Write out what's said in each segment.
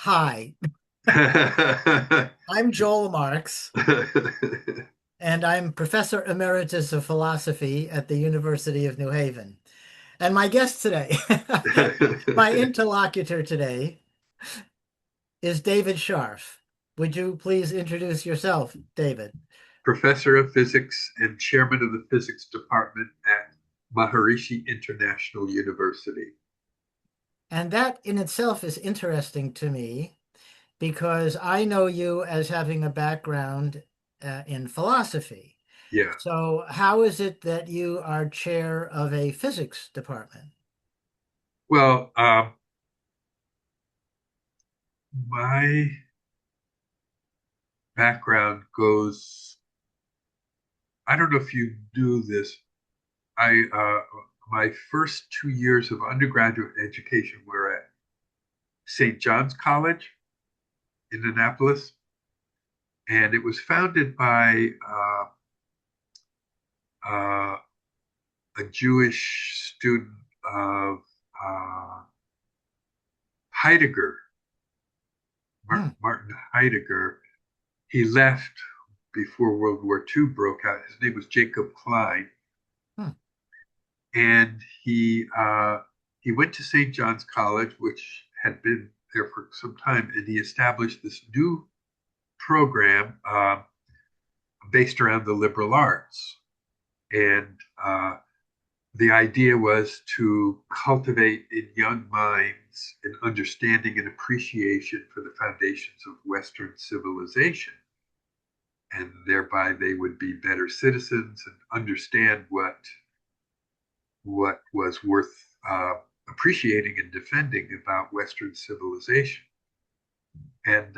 Hi, I'm Joel Marks, and I'm Professor Emeritus of Philosophy at the University of New Haven. And my guest today, my interlocutor today, is David Scharf. Would you please introduce yourself, David? Professor of Physics and Chairman of the Physics Department at Maharishi International University. And that in itself is interesting to me because I know you as having a background in philosophy. Yeah. So, how is it that you are chair of a physics department? Well, my background goes, I don't know if you knew this. My first 2 years of undergraduate education were at St. John's College in Annapolis, and it was founded by uh, a Jewish student of uh, Heidegger, Hmm. Martin Heidegger. He left before World War II broke out. His name was Jacob Klein, Hmm. and he went to St. John's College, which had been there for some time, and he established this new program based around the liberal arts. And the idea was to cultivate in young minds an understanding and appreciation for the foundations of Western civilization. And thereby they would be better citizens and understand what was worth appreciating and defending about Western civilization. And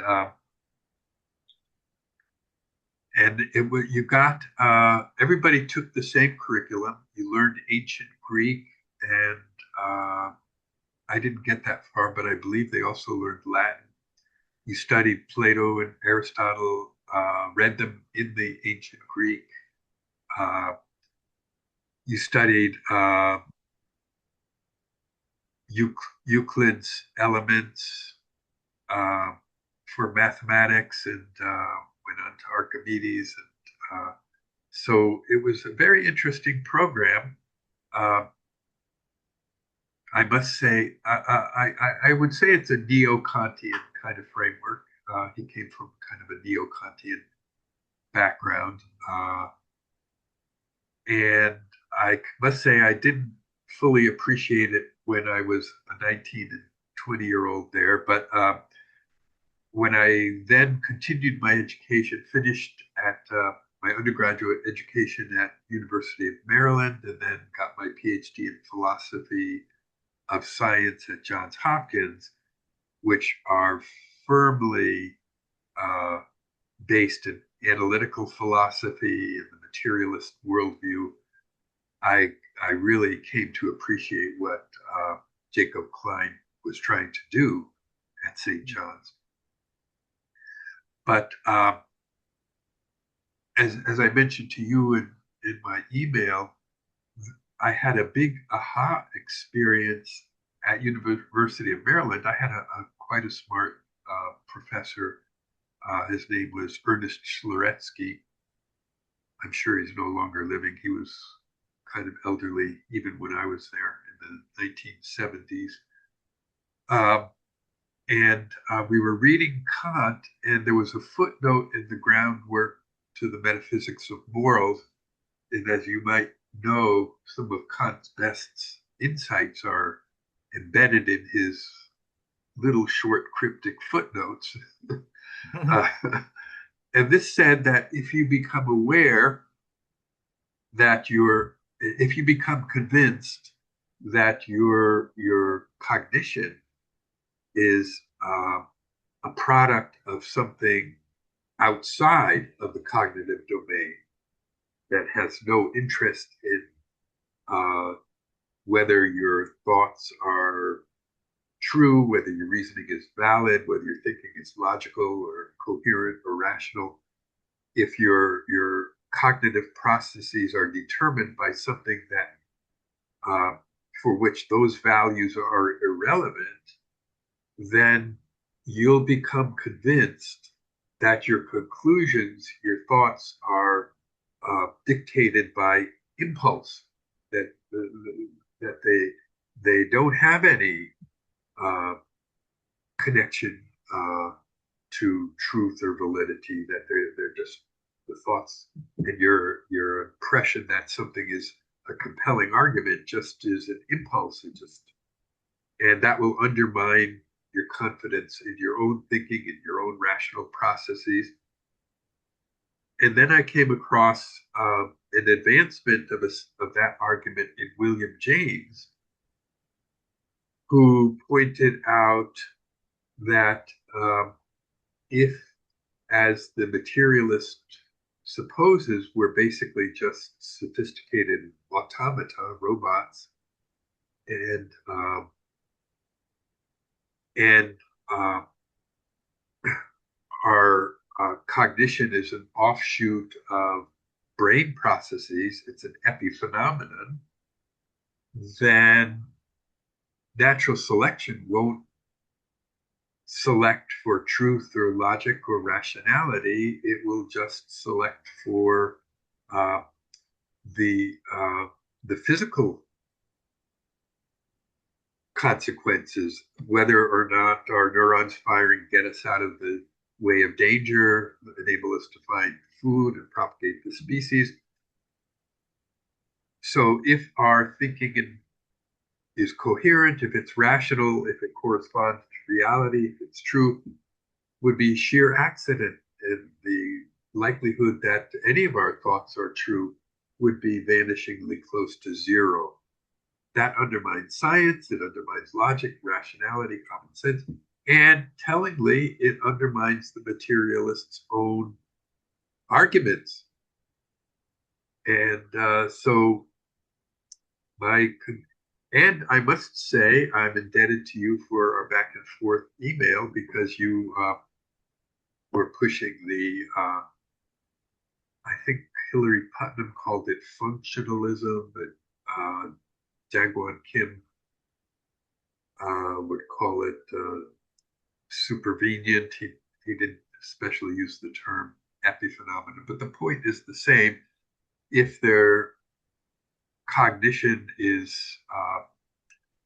you got everybody took the same curriculum. You learned ancient Greek, and I didn't get that far, but I believe they also learned Latin. You studied Plato and Aristotle, read them in the ancient Greek. Uh, you studied Euclid's Elements uh, for mathematics, and went on to Archimedes. And so it was a very interesting program. Uh, I must say, I would say it's a neo-Kantian kind of framework. He came from kind of a neo-Kantian background. And I must say, I didn't fully appreciate it when I was a 19 and 20-year-old there. But when I then continued my education, finished at my undergraduate education at University of Maryland, and then got my PhD in philosophy of science at Johns Hopkins, which are firmly uh, based in analytical philosophy and the materialist worldview. I I really came to appreciate what Jacob Klein was trying to do at St. John's. But as I mentioned to you in my email, I had a big aha experience at University of Maryland. I had a quite a smart professor. His name was Ernest Schloretsky. I'm sure he's no longer living. He was kind of elderly even when I was there in the 1970s. Um, and we were reading Kant, and there was a footnote in the groundwork to the metaphysics of morals. And as you might know, some of Kant's best insights are embedded in his little short cryptic footnotes. uh, and this said that if you become aware that if you become convinced that your cognition is a product of something outside of the cognitive domain that has no interest in uh, whether your thoughts are true, whether your reasoning is valid, whether your thinking is logical or coherent or rational, if your cognitive processes are determined by something that for which those values are irrelevant, then you'll become convinced that your conclusions, your thoughts are dictated by impulse, that that they don't have any uh, connection to truth or validity, that they're just the thoughts, and your impression that something is a compelling argument just is an impulse. It just, and that will undermine your confidence in your own thinking and your own rational processes. And then I came across an advancement of that argument in William James, who pointed out that if, as the materialist supposes, we're basically just sophisticated automata, robots, and and uh, our cognition is an offshoot of brain processes, it's an epiphenomenon, then natural selection won't select for truth or logic or rationality. It will just select for uh, the uh, the physical consequences, whether or not our neurons firing get us out of the way of danger, enable us to find food and propagate the species. So if our thinking is coherent, if it's rational, if it corresponds to reality, if it's true, would be sheer accident. And the likelihood that any of our thoughts are true would be vanishingly close to zero. That undermines science, it undermines logic, rationality, common sense, and tellingly, it undermines the materialist's own arguments. And so my and I must say I'm indebted to you for our back and forth email, because you were pushing the I think Hillary Putnam called it functionalism, but Jaguan Kim would call it supervenient. He didn't especially use the term epiphenomenon, but the point is the same. If their cognition is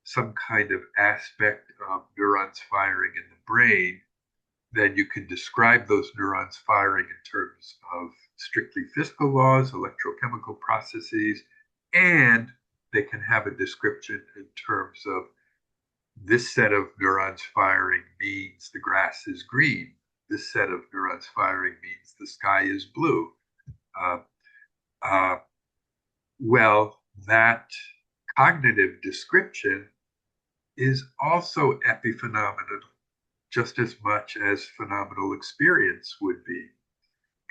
some kind of aspect of neurons firing in the brain, then you can describe those neurons firing in terms of strictly physical laws, electrochemical processes, and they can have a description in terms of this set of neurons firing means the grass is green. This set of neurons firing means the sky is blue. Uh, uh, well, that cognitive description is also epiphenomenal just as much as phenomenal experience would be.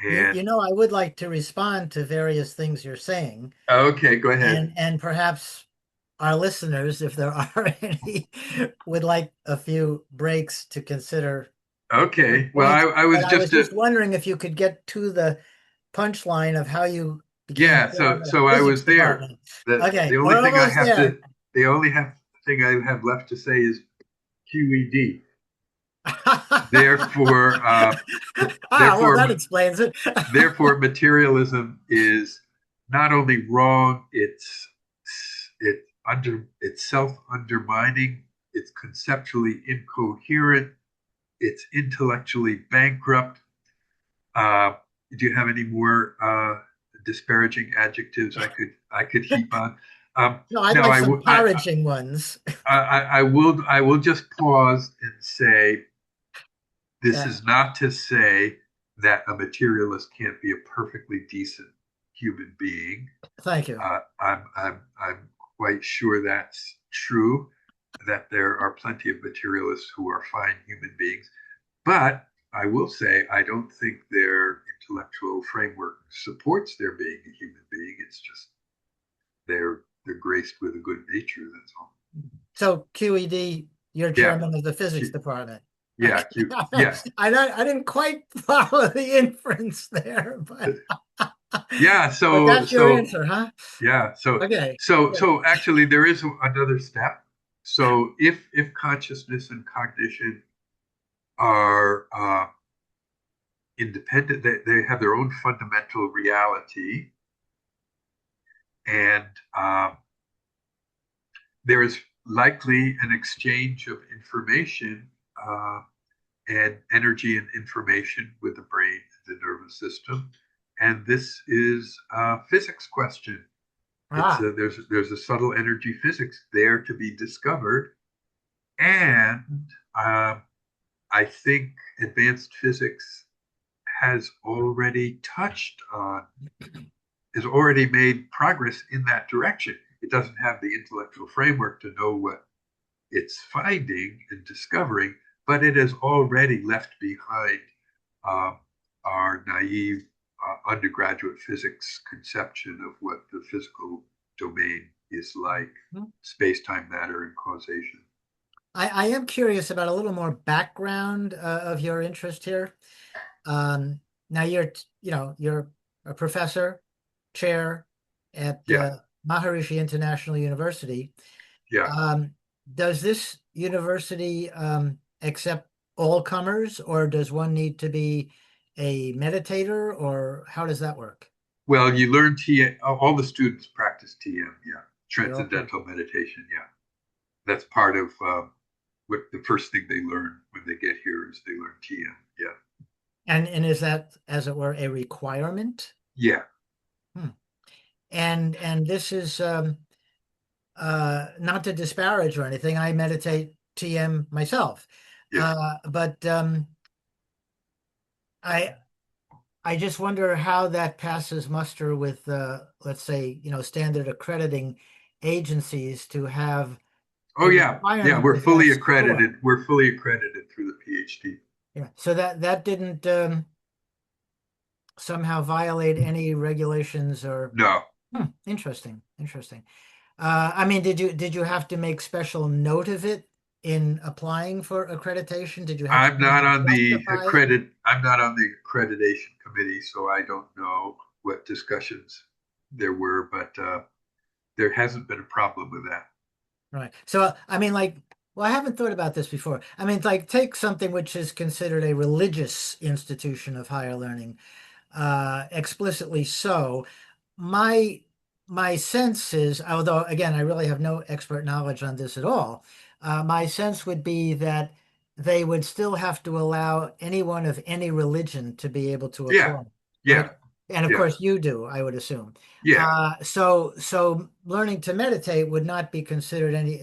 And I would like to respond to various things you're saying, okay, go ahead. and perhaps our listeners, if there are any, would like a few breaks to consider your Okay, well, points. I But was I was just just wondering if you could get to the punchline of how you became yeah. chair of the So I physics was there. department. The Okay, only we're thing I almost have there. to the only thing I have left to say is QED. Therefore, Well, that therefore, explains it. therefore, materialism is not only wrong, it's self undermining, it's conceptually incoherent, it's intellectually bankrupt. Uh, do you have any more disparaging adjectives I could heap on? No, I'd No, like some paraging ones. I will just pause and say this Yeah, is not to say that a materialist can't be a perfectly decent human being. thank you. I'm quite sure that's true, that there are plenty of materialists who are fine human beings. But I will say, I don't think their intellectual framework supports their being a human being. It's just they're graced with a good nature. That's all. So QED, you're Yeah, chairman of the physics Q, department. yeah, Q, yeah, I didn't quite follow the inference there, yeah. but So that's your so answer, huh? yeah. So Okay. so Good. so actually, there is another step. So if consciousness and cognition are independent. They have their own fundamental reality, and there is likely an exchange of information uh, and energy and information with the brain and the nervous system. And this is a physics question. Ah, There's a subtle energy physics there to be discovered, and uh, I think advanced physics has already touched on, has already made progress in that direction. It doesn't have the intellectual framework to know what it's finding and discovering, but it has already left behind um, our naive undergraduate physics conception of what the physical domain is like, space, time, matter, and causation. I am curious about a little more background of your interest here. Um, Now you're a professor, chair at Yeah, Maharishi International University. yeah. Um, does this university accept all comers, or does one need to be a meditator, or how does that work? Well, you learn TM, all the students practice TM, yeah. Okay. Transcendental meditation, yeah. That's part of what the first thing they learn when they get here is they learn TM, yeah. And is that, as it were, a requirement? Yeah, Hmm. And this is not to disparage or anything. I meditate TM myself. yeah. But I I just wonder how that passes muster with let's say, standard accrediting agencies to have Oh a yeah, yeah. requirement of that sort. We're fully accredited through the PhD. Yeah. So that didn't somehow violate any regulations or No, interesting, interesting. I mean, did you have to make special note of it in applying for accreditation? Did you have to kind of justify it? I'm not on the accreditation committee, so I don't know what discussions there were, but there hasn't been a problem with that. Right. So, I mean, like, well, I haven't thought about this before. I mean, like, take something which is considered a religious institution of higher learning, explicitly so. My my sense is, although again, I really have no expert knowledge on this at all, my sense would be that they would still have to allow anyone of any religion to be able to Yeah, apply, right? yeah, And of yeah, course, you do, I would assume. yeah. So learning to meditate would not be considered any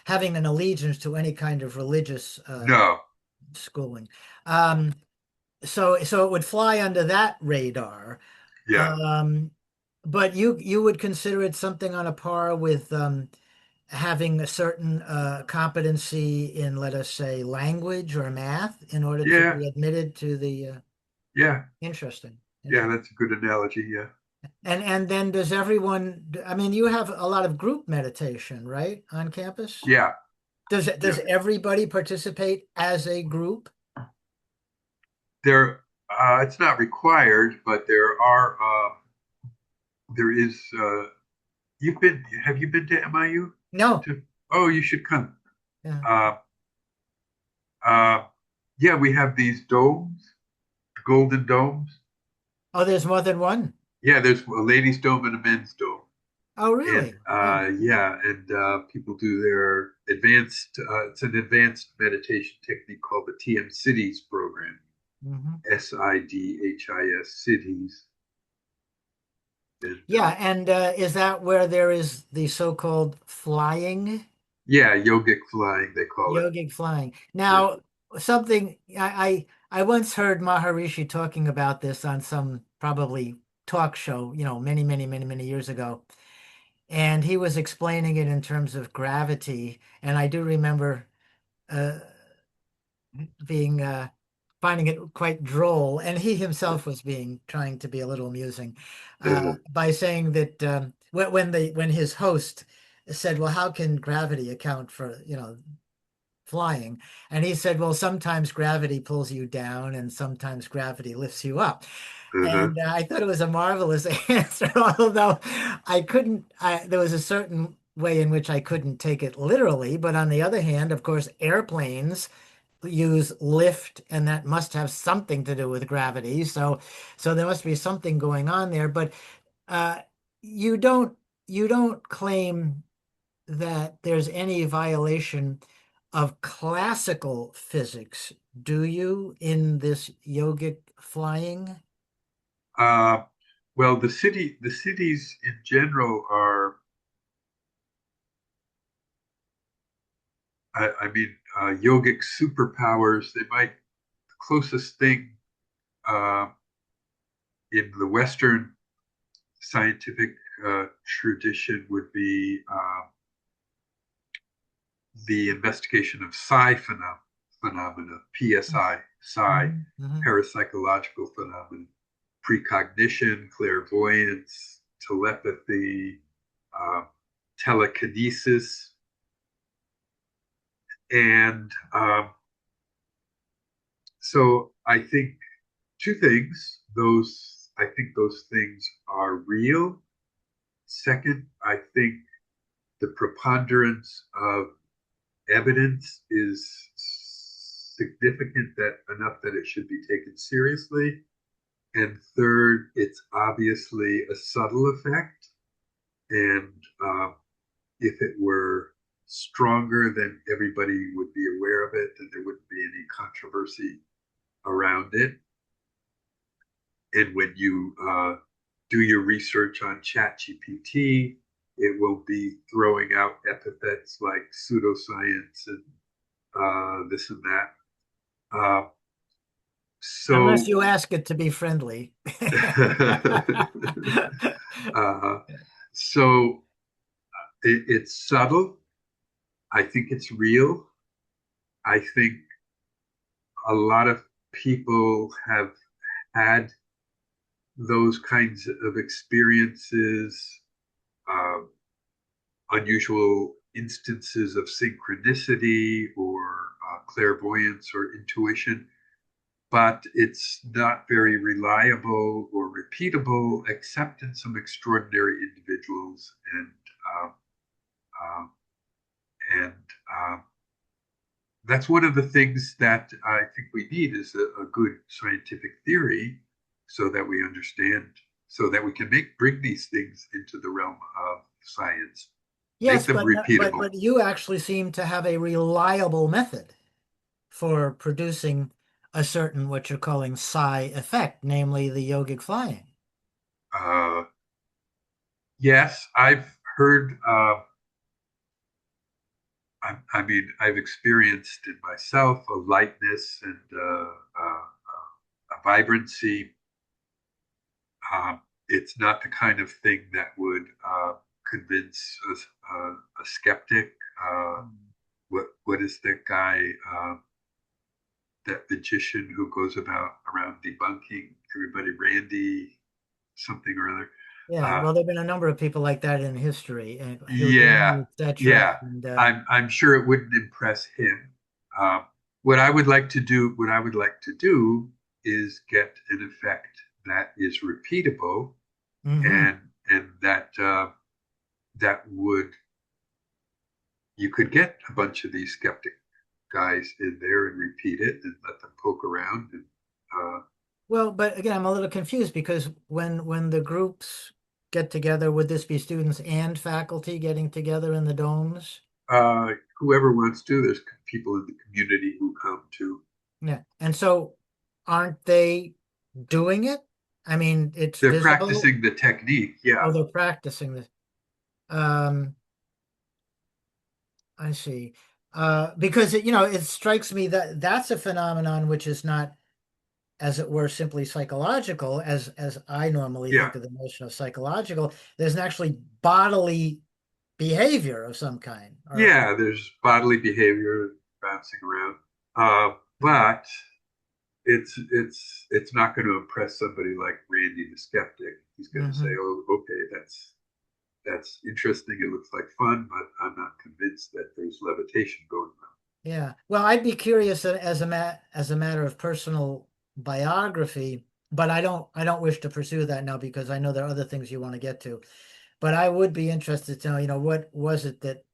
having an allegiance to any kind of religious No, schooling. Um, so it would fly under that radar. yeah, Um, but you would consider it something on a par with having a certain competency in, let us say, language or math in order to yeah, be admitted to the yeah, interesting, yeah. interesting. That's a good analogy. Yeah, And then does everyone, I mean, you have a lot of group meditation, right, on campus? yeah, Does yeah. everybody participate as a group? There, it's not required, but there is. Have you been to MIU? No. Oh, you should come. Yeah. Uh, uh, yeah, we have these domes, golden domes. Oh, there's more than one. Yeah, there's a ladies' dome and a men's dome. Oh, And really? Oh. yeah, and people do their advanced, it's an advanced meditation technique called the TM Cities program, Mhm. SIDHIS cities. And Yeah, and is that where there is the so-called flying, yeah, yogic flying, they call it. yogic flying? Yeah. Now, something I once heard Maharishi talking about this on some probably talk show, many, many, many, many years ago. And he was explaining it in terms of gravity. And I do remember uh, being finding it quite droll, and he himself was being trying to be a little amusing by saying that when his host said, "Well, how can gravity account for flying?" And he said, "Well, sometimes gravity pulls you down, and sometimes gravity lifts you up." Uh-huh. And I thought it was a marvelous answer, although there was a certain way in which I couldn't take it literally. But on the other hand, of course, airplanes. use lift, and that must have something to do with gravity. So there must be something going on there. But uh, you don't claim that there's any violation of classical physics, do you, in this yogic flying? Uh, well, the cities in general are, yogic superpowers. They might, the closest thing uh, in the Western scientific tradition would be the investigation of phenomena, PSI, psi, Mhm, mhm. parapsychological phenomena, precognition, clairvoyance, telepathy, uh, telekinesis, and so I think two things. Those I think those things are real. Second, I think the preponderance of evidence is significant that enough that it should be taken seriously. And third, it's obviously a subtle effect. And if it were stronger, then everybody would be aware of it and there wouldn't be any controversy around it. And when you do your research on ChatGPT, it will be throwing out epithets like pseudoscience and this and that. Uh, Unless so you ask it to be friendly. uh, so it's subtle. I think it's real. I think a lot of people have had those kinds of experiences, uh, unusual instances of synchronicity or clairvoyance or intuition, but it's not very reliable or repeatable except in some extraordinary individuals um, um, and that's one of the things that I think we need is a good scientific theory so that we understand, so that we can bring these things into the realm of science, make Yes, them repeatable. but you actually seem to have a reliable method for producing a certain what you're calling psi effect, namely the yogic flying. Uh, yes, I've heard. I've experienced in myself a lightness and a vibrancy. It's not the kind of thing that would convince a skeptic. Uh, what is that guy, that magician who goes about around debunking everybody, Randy something or other? Yeah, Uh, well, there've been a number of people like that in history, yeah, Houdini, etc. yeah. And I'm sure it wouldn't impress him. Um, what I would like to do is get an effect that is repeatable mhm. and that would you could get a bunch of these skeptic guys in there and repeat it and let them poke around and Well, but again, I'm a little confused because when the groups get together, would this be students and faculty getting together in the domes? whoever wants to. There's people in the community who come to. Yeah. And so aren't they doing it? I mean, it's They're visible. practicing the technique. Yeah, Oh, they're practicing this. Um, I see. Because it strikes me that that's a phenomenon which is not, as it were, simply psychological, as I normally yeah, think of the notion of psychological. There's an actually bodily behavior of some kind. Or yeah. There's bodily behavior bouncing around, Mhm. but it's not going to impress somebody like Randy the skeptic. He's going to say, Mhm. "Oh, okay, that's interesting. It looks like fun, but I'm not convinced that there's levitation going on." Yeah. Well, I'd be curious as a matter of personal biography, but I don't wish to pursue that now because I know there are other things you want to get to. But I would be interested to know, what was it that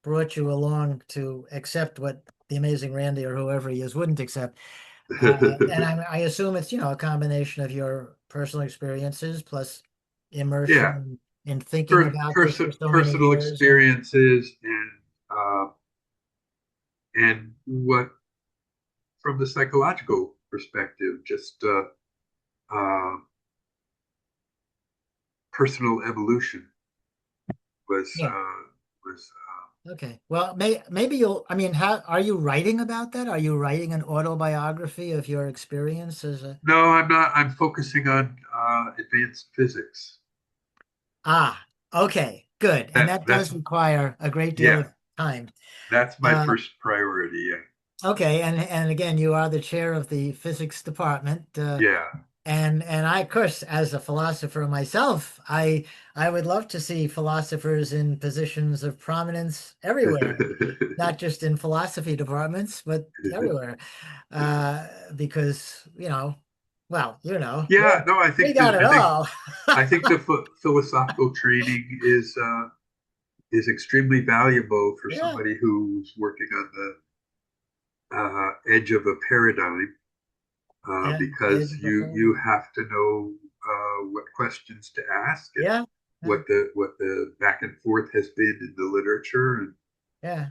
brought you along to accept what the amazing Randy or whoever he is wouldn't accept. And I assume it's, a combination of your personal experiences plus Yeah, immersion in thinking about this for so many personal years. experiences and what from the psychological perspective, just uh, personal evolution was Yeah. was Okay. Well, maybe I mean, how are you writing about that? Are you writing an autobiography of your experience as a, no, I'm not. I'm focusing on advanced physics. okay, good. And that That's does require a great deal yeah, of time. that's my Uh, first priority. Yeah, okay. And again, you are the chair of the physics department. yeah. And I, of course, as a philosopher myself, I would love to see philosophers in positions of prominence everywhere, not just in philosophy departments, but everywhere. Uh, because, well, Yeah, no, we got it all. I think the philosophical training is extremely valuable for Yeah, somebody who's working on the edge of a paradigm edge because of a you paradigm. have to know what questions to ask and Yeah, yeah, what the back and forth has been in the literature and yeah.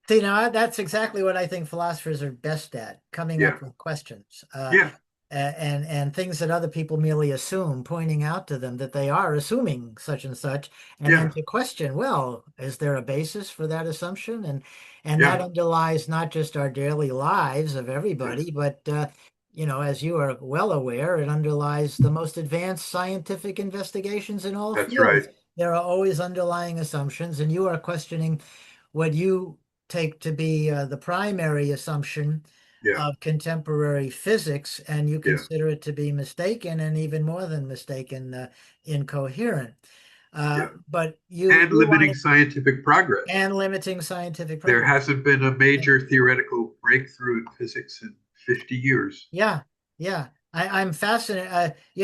See, now that's exactly what I think philosophers are best at, coming yeah up with questions, yeah and things that other people merely assume, pointing out to them that they are assuming such and such, and then yeah to question, well, is there a basis for that assumption? And that yeah underlies not just our daily lives of yeah everybody, but as you are well aware, it underlies the most advanced scientific investigations in all that's right fields. There are always underlying assumptions, and you are questioning what you take to be the primary assumption yeah of contemporary physics, and you yeah consider it to be mistaken and even more than mistaken, incoherent. yeah But and you want limiting to, scientific progress. and limiting scientific There progress. hasn't been a And major theoretical breakthrough in physics in 50 years. yeah, yeah. I'm fascinated.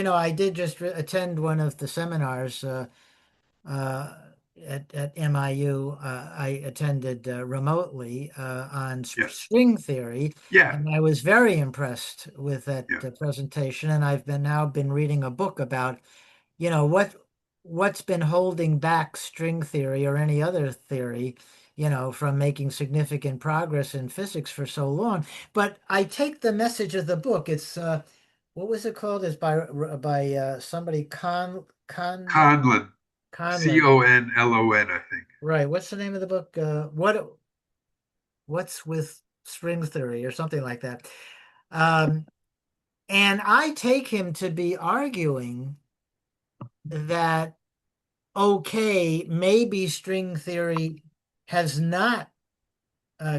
I did just attend one of the seminars uh, at MIU. I attended remotely on Yeah, string theory, yeah, and I was very impressed with that yeah, presentation. And I've been now been reading a book about, what's been holding back string theory or any other theory, from making significant progress in physics for so long. But I take the message of the book. It's what was it called? It's by somebody Conlon, Conlon. Conlon, I think. Right. What's the name of the book? What's with string theory or something like that. Um, and I take him to be arguing that, okay, maybe string theory has not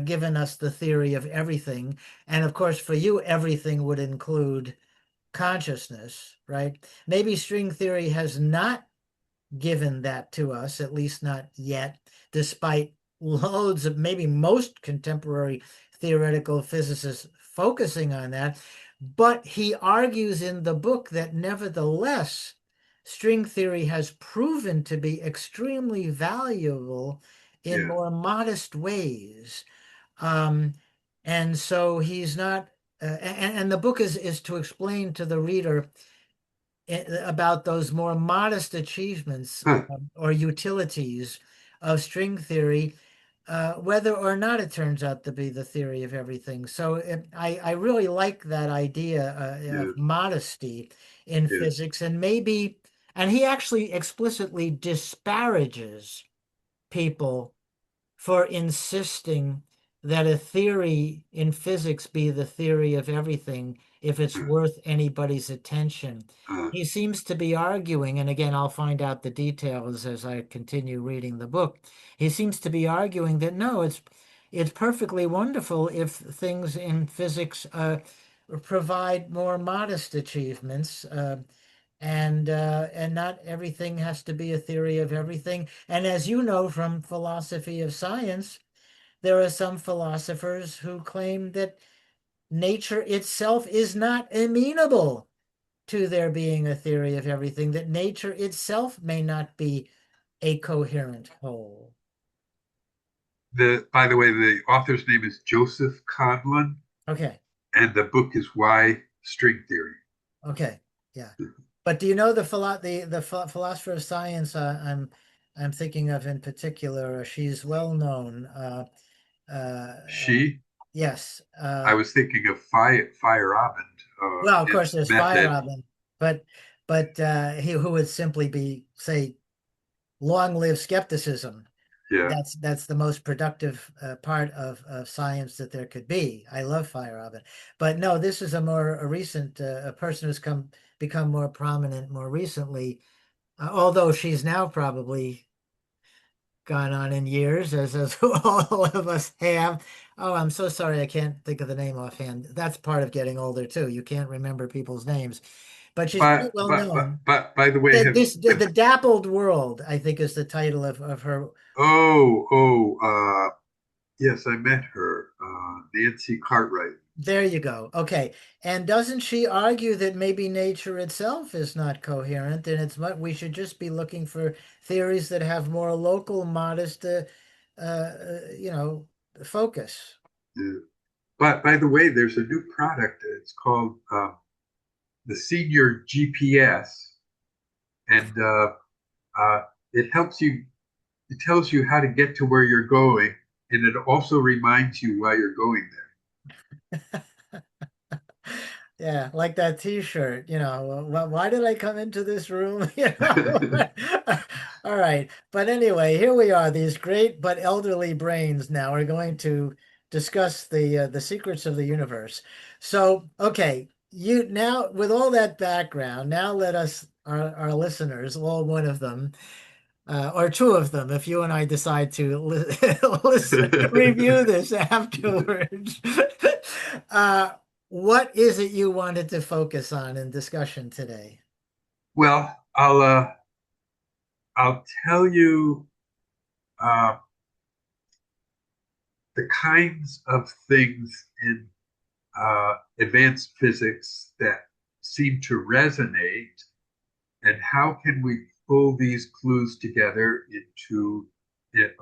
given us the theory of everything. And of course, for you, everything would include consciousness, right? Maybe string theory has not given that to us, at least not yet, despite loads of maybe most contemporary theoretical physicists focusing on that. But he argues in the book that nevertheless, string theory has proven to be extremely valuable in Yeah, more modest ways. Um, and so he's not, and the book is to explain to the reader about those more modest achievements huh. or utilities of string theory, whether or not it turns out to be the theory of everything. So I really like that idea Yeah, of modesty in yeah, physics, and he actually explicitly disparages people for insisting that a theory in physics be the theory of everything if it's uh, worth anybody's attention. uh, He seems to be arguing, and again, I'll find out the details as I continue reading the book. He seems to be arguing that no, it's perfectly wonderful if things in physics provide more modest achievements. And not everything has to be a theory of everything. And as you know from philosophy of science, there are some philosophers who claim that nature itself is not amenable to there being a theory of everything, that nature itself may not be a coherent whole. By the way, the author's name is Joseph Conlon, Okay. and the book is Why String Theory. Okay. Yeah. But do you know the philosopher of science I'm thinking of in particular? She's well known. She, Yes. I was thinking of Feyerabend Well, of and course, there's method. Feyerabend, but he who would simply be say long live skepticism. Yeah, That's the most productive part of science that there could be. I love Feyerabend, but no, this is a recent a person who's become more prominent more recently. Although she's now probably gone on in years, as all of us have. Oh, I'm so sorry, I can't think of the name offhand. That's part of getting older too. You can't remember people's names, but she's quite well known. by the way, The Dappled World, I think, is the title of her. yes, I met her, Nancy Cartwright. There you go. Okay. And doesn't she argue that maybe nature itself is not coherent and we should just be looking for theories that have more local, modest, you know, focus? Yeah. But by the way, there's a new product. It's called the Senior GPS, and uh, it helps you. It tells you how to get to where you're going, and it also reminds you why you're going Yeah, like that T-shirt, why did I come into this room? there. All right. But anyway, here we are, these great but elderly brains now are going to discuss the secrets of the universe. So, okay, you now with all that background, now let us our listeners, all one of them, or two of them, if you and I decide to listen, review this afterwards. uh, what is it you wanted to focus on in discussion today? Well, I'll tell you uh, the kinds of things in advanced physics that seem to resonate, and how can we pull these clues together into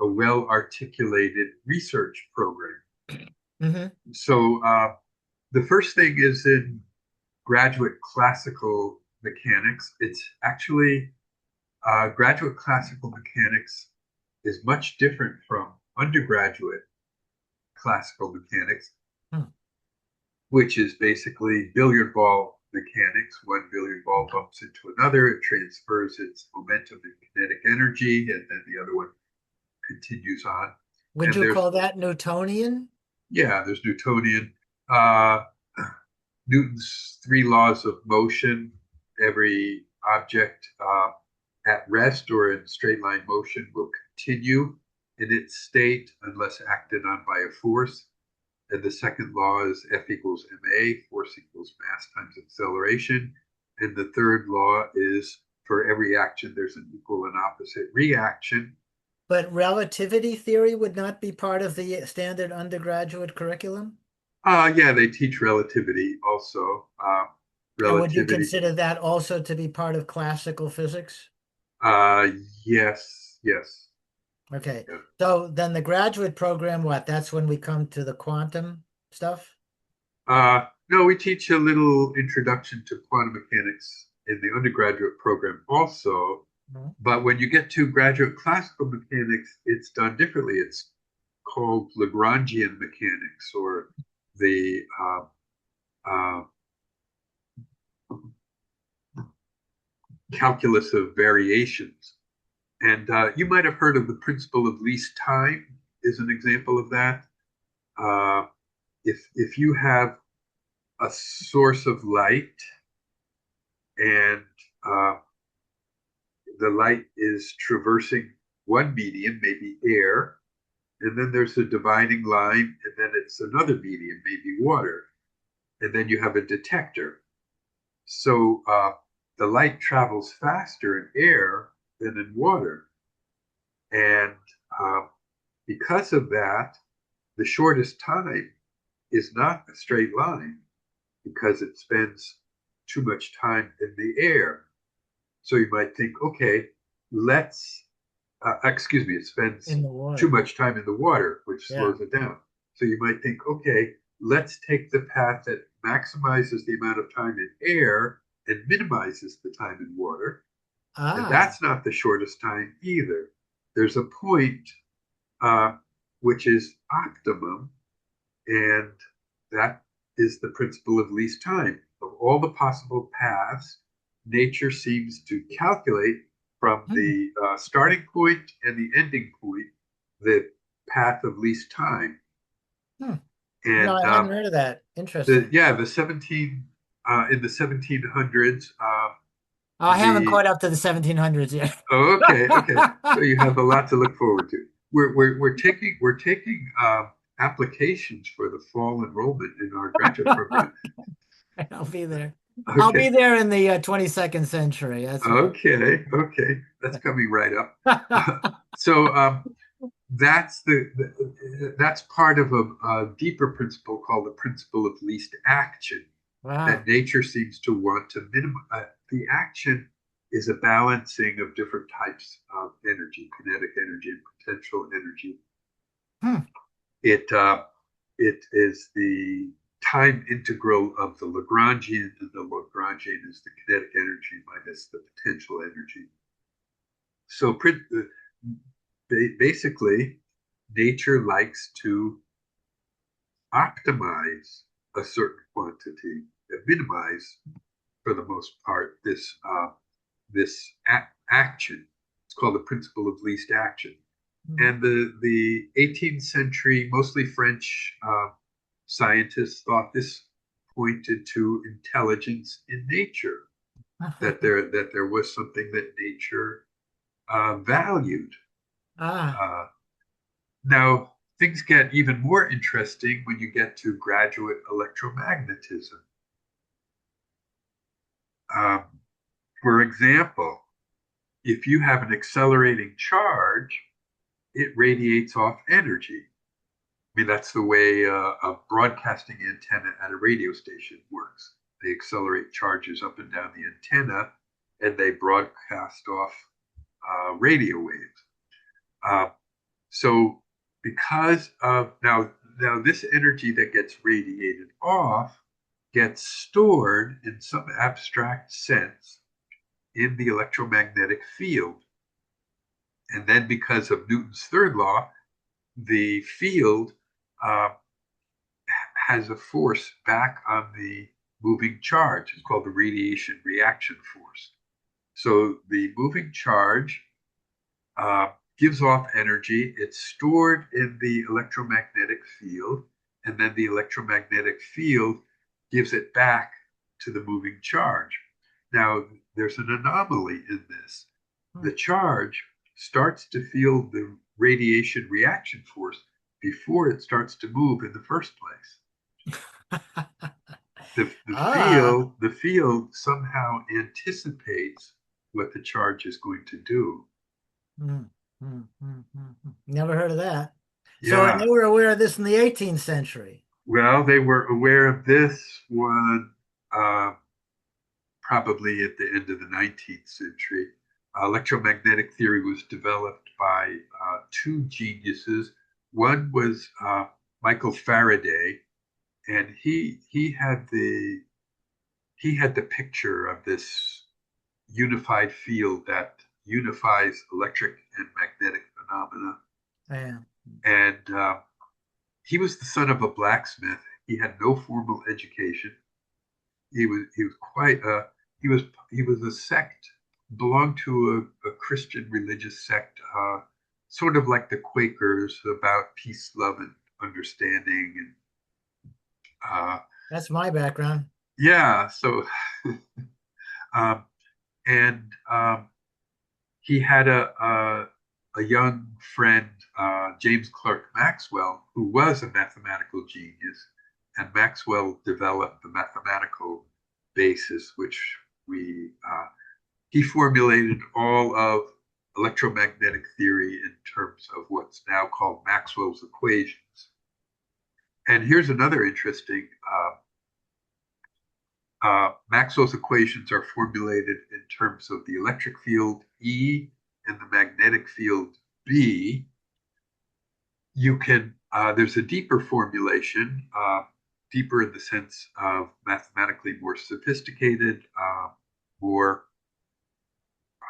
a well articulated research program. Hmm. So, the first thing is in graduate classical mechanics. It's actually graduate classical mechanics is much different from undergraduate classical mechanics, Hmm. which is basically billiard ball mechanics. One billiard ball bumps into another, it transfers its momentum and kinetic energy, and then the other one continues on. Would And you call that Newtonian? there's Newtonian, uh, Newton's three laws of motion. Every object at rest or in straight line motion will continue in its state unless acted on by a force. And the second law is F equals ma, force equals mass times acceleration. And the third law is for every action, there's an equal and opposite reaction. But relativity theory would not be part of the standard undergraduate curriculum? Yeah, they teach relativity also. And would you Relativity. consider that also to be part of classical physics? Uh, yes, yes. Okay. Yeah. So then the graduate program, what? That's when we come to the quantum stuff? No, we teach a little introduction to quantum mechanics in the undergraduate program also. No. But when you get to graduate classical mechanics, it's done differently. It's called Lagrangian mechanics, or the uh, calculus of variations. And you might have heard of the principle of least time is an example of that. Uh, if you have a source of light, and the light is traversing one medium, maybe air, and then there's a dividing line, and then it's another medium, maybe water, and then you have a detector. So the light travels faster in air than in water, and uh, because of that, the shortest time is not a straight line because it spends too much time in the air. So you might think, okay, let's excuse me, it spends in the too water. much time in the water, which Yeah. slows it down. So you might think, okay, let's take the path that maximizes the amount of time in air and minimizes the time in water. And Ah. that's not the shortest time either. There's a point uh, which is optimum, and that is the principle of least time. Of all the possible paths, nature seems to calculate from Hmm. the starting point and the ending point the path of least time. Hmm. No, And I hadn't heard of that. the Interesting. yeah, the 17 in the 1700s, Oh, I haven't the caught up to the 1700s yet. oh, okay. So you have a lot to look forward to. We're taking applications for the fall enrollment in our graduate program. I'll be there. I'll be Okay, there in the 22nd century. That's for okay. That's coming right up. So that's part of a deeper principle called the principle of least action that wow. nature seems to want to minimize. The action is a balancing of different types of energy, kinetic energy and potential energy. Hmm. It is the time integral of the Lagrangian, and the Lagrangian is the kinetic energy minus the potential energy. So basically, nature likes to optimize a certain quantity and minimize, for the most part, this action. It's called the principle of least action. Hmm. And the 18th century, mostly French scientists thought this pointed to intelligence in nature, that there was something that nature valued. Ah. Uh, Now, things get even more interesting when you get to graduate electromagnetism. Um, for example, if you have an accelerating charge, it radiates off energy. I mean, that's the way a broadcasting antenna at a radio station works. They accelerate charges up and down the antenna, and they broadcast off radio waves. Uh, so, because of now this energy that gets radiated off gets stored in some abstract sense in the electromagnetic field, and then because of Newton's third law, the field uh, has a force back on the moving charge. It's called the radiation reaction force. So the moving charge uh, gives off energy. It's stored in the electromagnetic field, and then the electromagnetic field gives it back to the moving charge. Now, there's an anomaly in this. Hmm. The charge starts to feel the radiation reaction force before it starts to move in the first place. The Ah. field somehow anticipates what the charge is going to do. Hmm. Never heard of that. So they Yeah. were aware of this in the 18th century. Well, they were aware of this one uh, probably at the end of the 19th century. Electromagnetic theory was developed by two geniuses. One was Michael Faraday, and he had the picture of this unified field that unifies electric and magnetic phenomena. Yeah. And he was the son of a blacksmith. He had no formal education. He was quite he was a sect, belonged to a Christian religious sect, sort of like the Quakers, about peace, love, and understanding. And That's my background. yeah, so um, and he had a young friend, James Clerk Maxwell, who was a mathematical genius, and Maxwell developed the mathematical basis, which he formulated all of electromagnetic theory in terms of what's now called Maxwell's equations. And here's another interesting Maxwell's equations are formulated in terms of the electric field E and the magnetic field be, you can, there's a deeper formulation, deeper in the sense of mathematically more sophisticated, more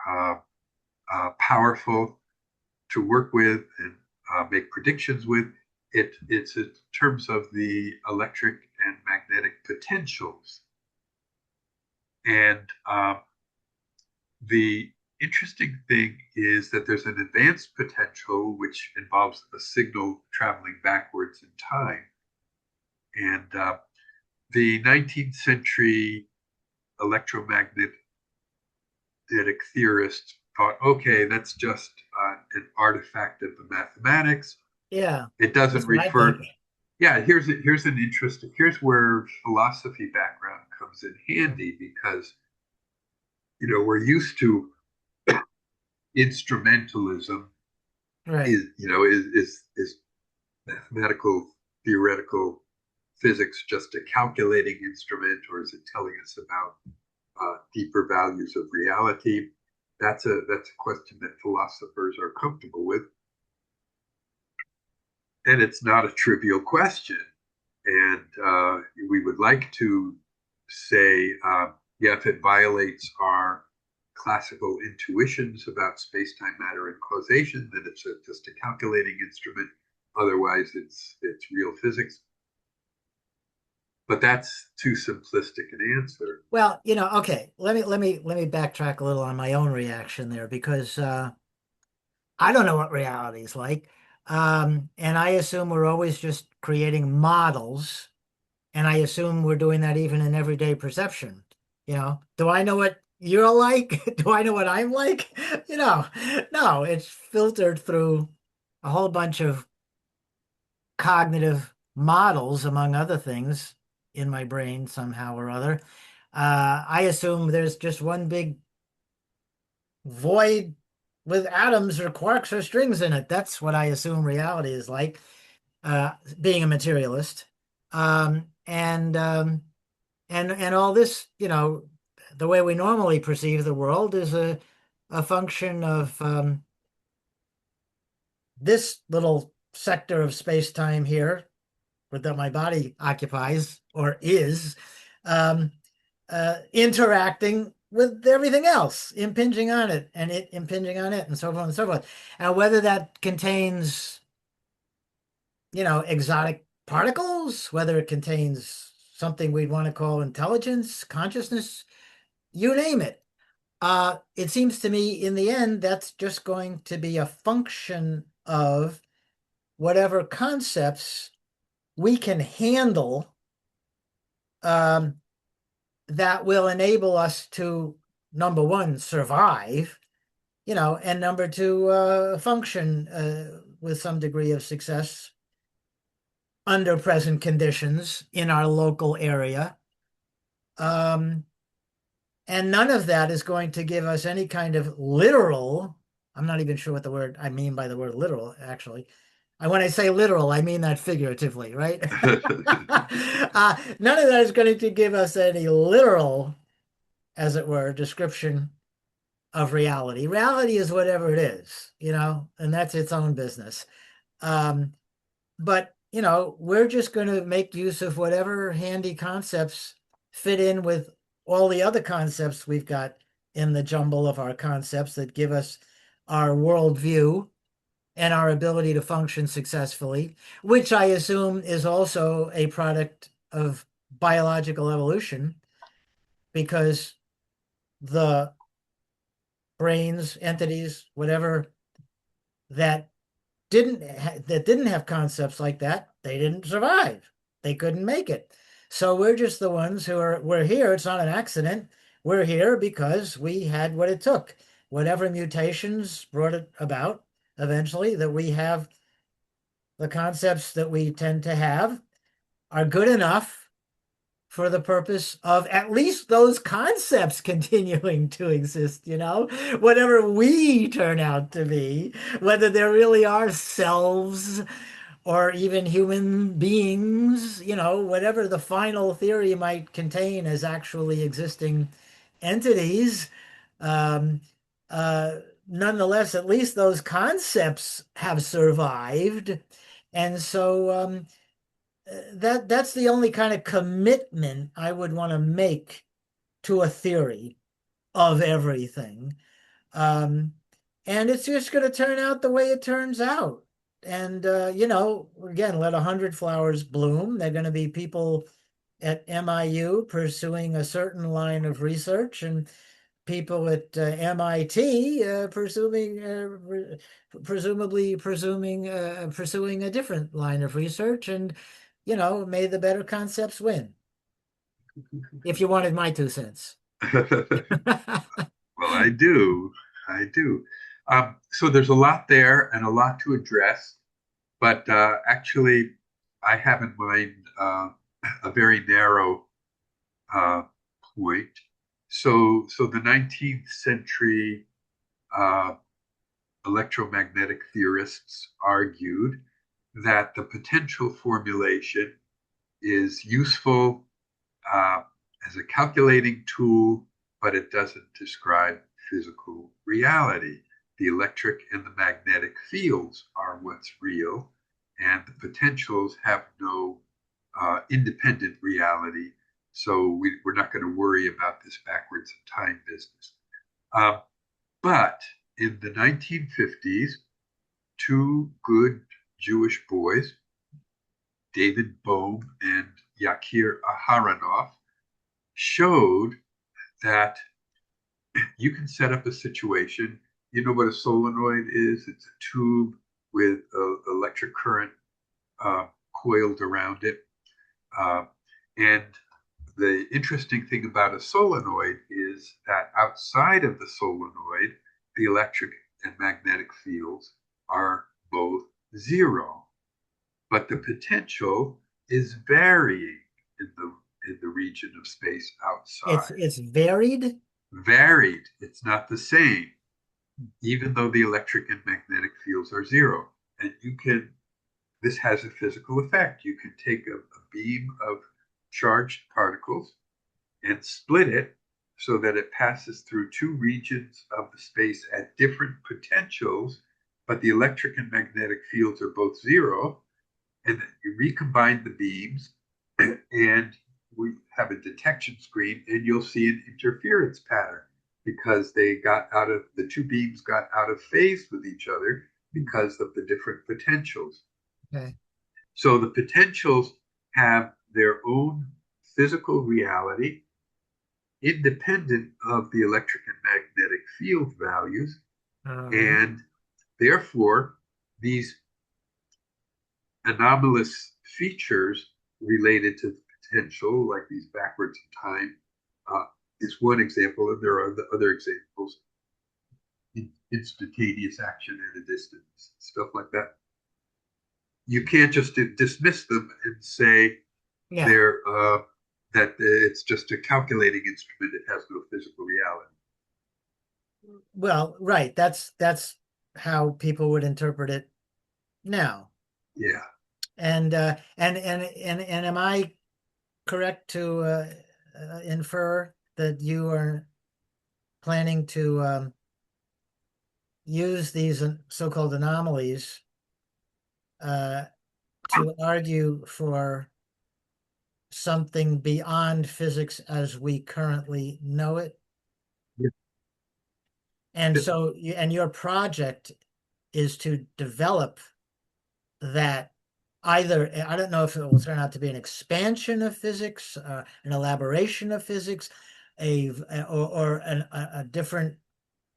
uh, powerful to work with and make predictions with. It's in terms of the electric and magnetic potentials. And the interesting thing is that there's an advanced potential which involves a signal traveling backwards in time. And the 19th century electromagnetic theorists thought, okay, that's just an artifact of the mathematics. Yeah, It doesn't that's what I think. refer. Yeah, here's an interesting. Here's where philosophy background comes in handy because we're used to instrumentalism Right. is mathematical theoretical physics just a calculating instrument, or is it telling us about deeper values of reality? That's a question that philosophers are comfortable with, and it's not a trivial question. And we would like to say, yeah, if it violates our classical intuitions about space-time, matter, and causation, then it's just a calculating instrument. Otherwise, it's real physics. But that's too simplistic an answer. Well, okay, let me backtrack a little on my own reaction there because I don't know what reality is like. And I assume we're always just creating models, and I assume we're doing that even in everyday perception. Do I know what you're like? Do I know what I'm like? No, it's filtered through a whole bunch of cognitive models, among other things, in my brain somehow or other. I assume there's just one big void with atoms or quarks or strings in it. That's what I assume reality is like, being a materialist. And all this, the way we normally perceive the world is a function of this little sector of space-time here that my body occupies or is, um, interacting with everything else, impinging on it, and it impinging on it, and so on and so forth. And whether that contains, exotic particles, whether it contains something we'd want to call intelligence, consciousness, you name it. It seems to me in the end, that's just going to be a function of whatever concepts we can handle, um, that will enable us to, number one, survive, and number two, function with some degree of success under present conditions in our local area. Um, and none of that is going to give us any kind of literal, I'm not even sure what the word I mean by the word literal, actually. When I say literal, I mean that figuratively, right? None of that is going to give us any literal, as it were, description of reality. Reality is whatever it is, and that's its own business. Um, but, we're just going to make use of whatever handy concepts fit in with all the other concepts we've got in the jumble of our concepts that give us our worldview and our ability to function successfully, which I assume is also a product of biological evolution, because the brains, entities, whatever that didn't have concepts like that, they didn't survive. They couldn't make it. So we're just the ones we're here. It's not an accident. We're here because we had what it took. Whatever mutations brought it about eventually, that we have the concepts that we tend to have are good enough for the purpose of at least those concepts continuing to exist, whatever we turn out to be, whether there really are selves or even human beings, whatever the final theory might contain as actually existing entities. Um, uh, nonetheless, at least those concepts have survived. And so that's the only kind of commitment I would want to make to a theory of everything. Um, and it's just going to turn out the way it turns out. And, again, let 100 flowers bloom. They're going to be people at MIU pursuing a certain line of research, and people at MIT presumably pursuing a different line of research. And, may the better concepts win, if you wanted my 2 cents. Well, I do. I do. So there's a lot there and a lot to address, but actually, I have in mind a very narrow uh, point. So the 19th century uh, electromagnetic theorists argued that the potential formulation is useful uh, as a calculating tool, but it doesn't describe physical reality. The electric and the magnetic fields are what's real, and the potentials have no independent reality. So we're not going to worry about this backwards in time business. Uh, but in the 1950s, two good Jewish boys, David Bohm and Yakir Aharonov, showed that you can set up a situation. You know what a solenoid is? It's a tube with electric current coiled around it. Uh, and the interesting thing about a solenoid is that outside of the solenoid, the electric and magnetic fields are both zero, but the potential is varying in the region of space It's outside. it's varied. Varied, it's not the same, even though the electric and magnetic fields are zero. And this has a physical effect. You can take a beam of charged particles and split it so that it passes through two regions of the space at different potentials, but the electric and magnetic fields are both zero. And then you recombine the beams and we have a detection screen, and you'll see an interference pattern because the two beams got out of phase with each other because of the different potentials. Okay. So the potentials have their own physical reality independent of the electric and magnetic field values. All right. And therefore, these anomalous features related to the potential, like these backwards in time, uh, is one example. And there are other examples, instantaneous action at a distance, stuff like that. You can't just dismiss them and say Yeah. they're that it's just a calculating instrument. It has no physical reality. Well, right. That's how people would interpret it now. Yeah. And am I correct to infer that you are planning to use these so-called anomalies uh, to argue for something beyond physics as we currently know it? And so, and your project is to develop that either, I don't know if it will turn out to be an expansion of physics, an elaboration of physics, or a different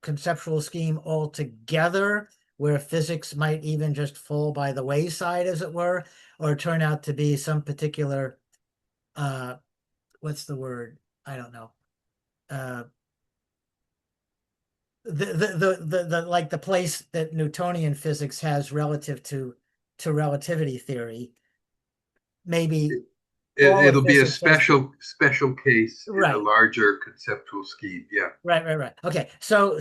conceptual scheme altogether, where physics might even just fall by the wayside, as it were, or turn out to be some particular, uh, what's the word? I don't know. Uh, the like the place that Newtonian physics has relative to relativity theory, maybe all of It'll be a physics has, special case in a right, larger conceptual scheme. Yeah. right. Okay, so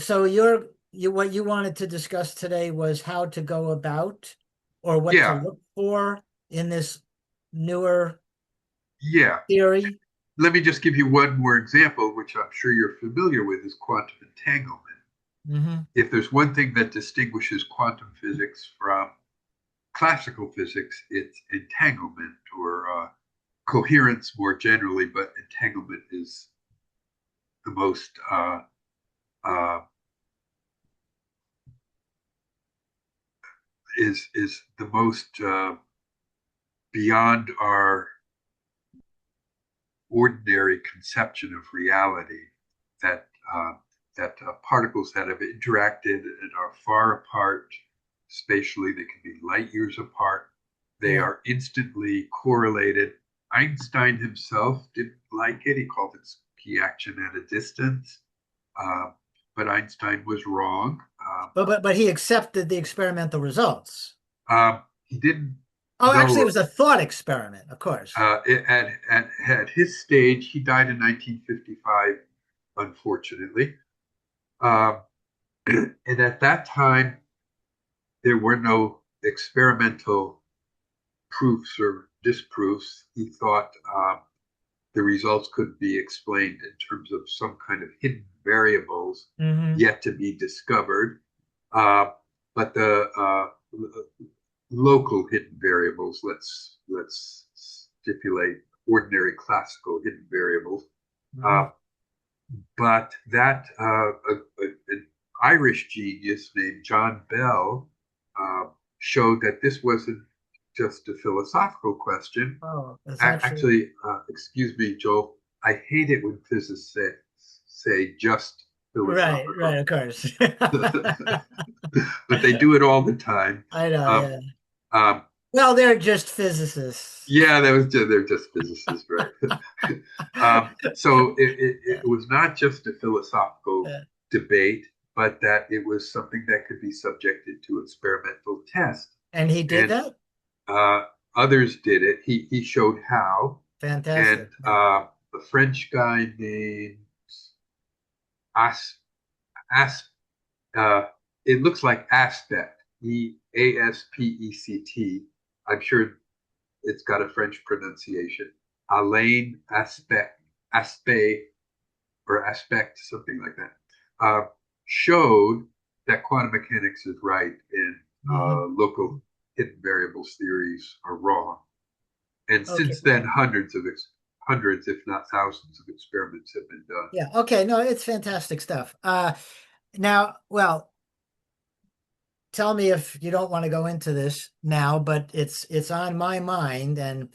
what you wanted to discuss today was how to go about, or what to Yeah. look for in this newer Yeah. theory. Let me just give you one more example, which I'm sure you're familiar with, is quantum entanglement. Hmm. If there's one thing that distinguishes quantum physics from classical physics, it's entanglement or coherence more generally, but entanglement is the most uh, is the most beyond our ordinary conception of reality. That particles that have interacted and are far apart spatially, they can be light years apart. They Yeah. are instantly correlated. Einstein himself didn't like it. He called it key action at a distance. Uh, but Einstein was wrong. But he accepted the experimental results. He didn't Oh, actually, it know was a thought experiment, of course. at his stage. He died in 1955, unfortunately. Um, and at that time, there were no experimental proofs or disproofs. He thought the results could be explained in terms of some kind of hidden variables Hmm. yet to be discovered. Uh, but the local hidden variables, let's stipulate ordinary classical hidden variables. Hmm. Uh, but that an Irish genius named John Bell showed that this wasn't just a philosophical question. Oh, it's actually Actually, excuse me, Joel, I hate it when physicists say just right, philosophical, right, of course. but they do it all the time. I know, Um, yeah. um, Well, they're just physicists. yeah, they're just physicists, right? So it was not just a philosophical Yeah. debate, but that it was something that could be subjected to experimental test. And he did And that? uh, others did it. He showed how. And Fantastic. Yeah. a French guy named As, As uh, it looks like Aspect, Aspect. I'm sure it's got a French pronunciation. Alain Aspect, Aspect, or Aspect, something like that, uh, showed that quantum mechanics is right and Hmm. local hidden variables theories are wrong. And Okay. since then, hundreds, if not thousands, of experiments have been done. Yeah. Okay. No, it's fantastic stuff. Now, well, tell me if you don't want to go into this now, but it's on my mind, and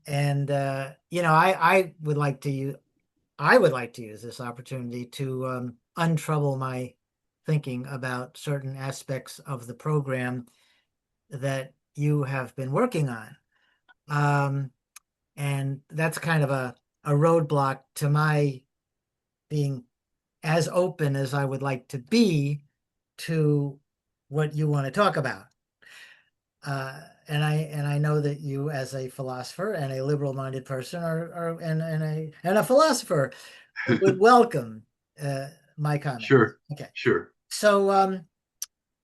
I would like to use this opportunity to untrouble my thinking about certain aspects of the program that you have been working on. Um, and that's kind of a roadblock to my being as open as I would like to to what you want to talk about. And I know that you, as a philosopher and a liberal-minded person, are and a philosopher would welcome uh, my comment. Sure, Okay, sure. so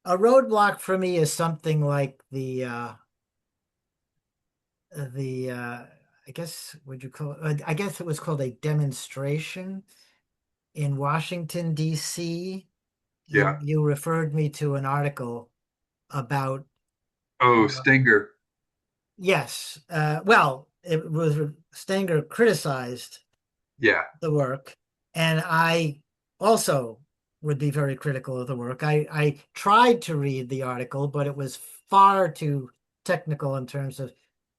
a roadblock for me is something like the I guess would you call it? I guess it was called a demonstration in Washington, D.C. You Yeah. you referred me to an article about Oh, uh, Stenger. yes. Well, it was Stanger criticized Yeah, the work, and I also would be very critical of the work. I tried to read the article, but it was far too technical in terms of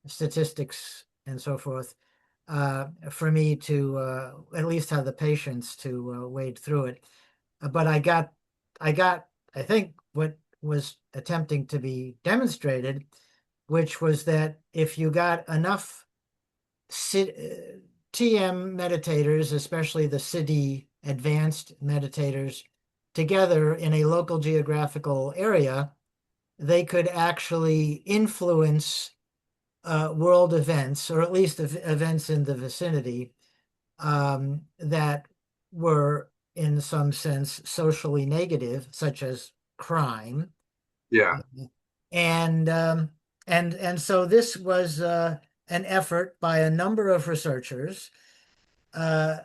statistics and so forth for me to at least have the patience to wade through it. But I got, I think, what was attempting to be demonstrated, which was that if you got enough TM meditators, especially the Siddhi advanced meditators, together in a local geographical area, they could actually influence world events, or at least events in the vicinity, that were in some sense socially negative, such as crime. yeah, And so this was an effort by a number of researchers. Uh,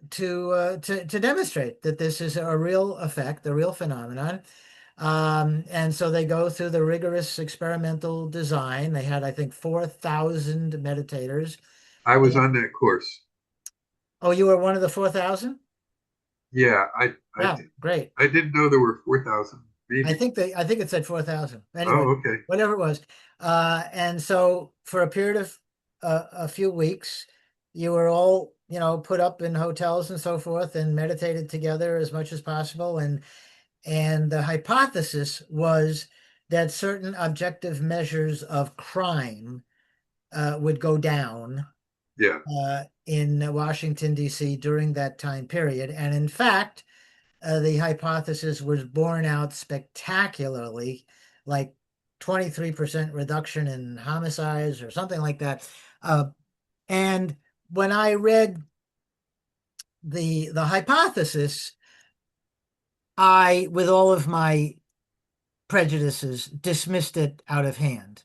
to demonstrate that this is a real effect, a real phenomenon. And so they go through the rigorous experimental design. They had, I think, 4,000 meditators. I was And, on that course. oh, you were one of the 4,000? Yeah, Wow, great. I didn't know there were 4,000. Maybe. I think it said 4,000. Anyway, Oh, okay. whatever it was. And so for a period of a few weeks, you were all, put up in hotels and so forth and meditated together as much as possible. And the hypothesis was that certain objective measures of crime would go down Yeah. in Washington, D.C. during that time period. And in fact, the hypothesis was borne out spectacularly, like 23% reduction in homicides or something like that. And when I read the hypothesis, I, with all of my prejudices, dismissed it out of hand.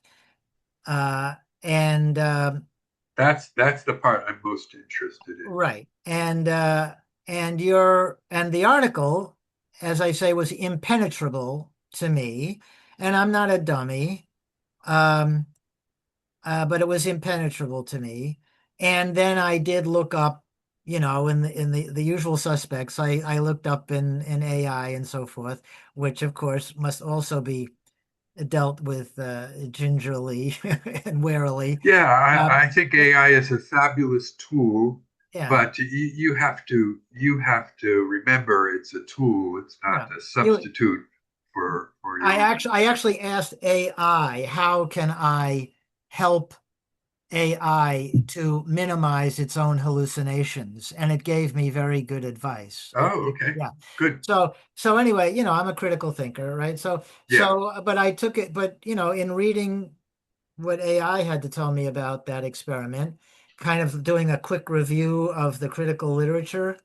Uh, and That's the part I'm most interested in. Right. And the article, as I say, was impenetrable to me, and I'm not a dummy. Um, but it was impenetrable to me. And then I did look up, in the usual suspects. I looked up in AI and so forth, which of course must also be dealt with gingerly and warily. Yeah, Um, I think AI is a fabulous tool, yeah, but you have to remember it's a tool. It's not yeah. a You substitute for your own. I actually asked AI, how can I help AI to minimize its own hallucinations? And it gave me very good advice. Oh, okay. Yeah. Good. So anyway, I'm a critical thinker, right? Yeah. But I took it, but in reading what AI had to tell me about that experiment, kind of doing a quick review of the critical literature,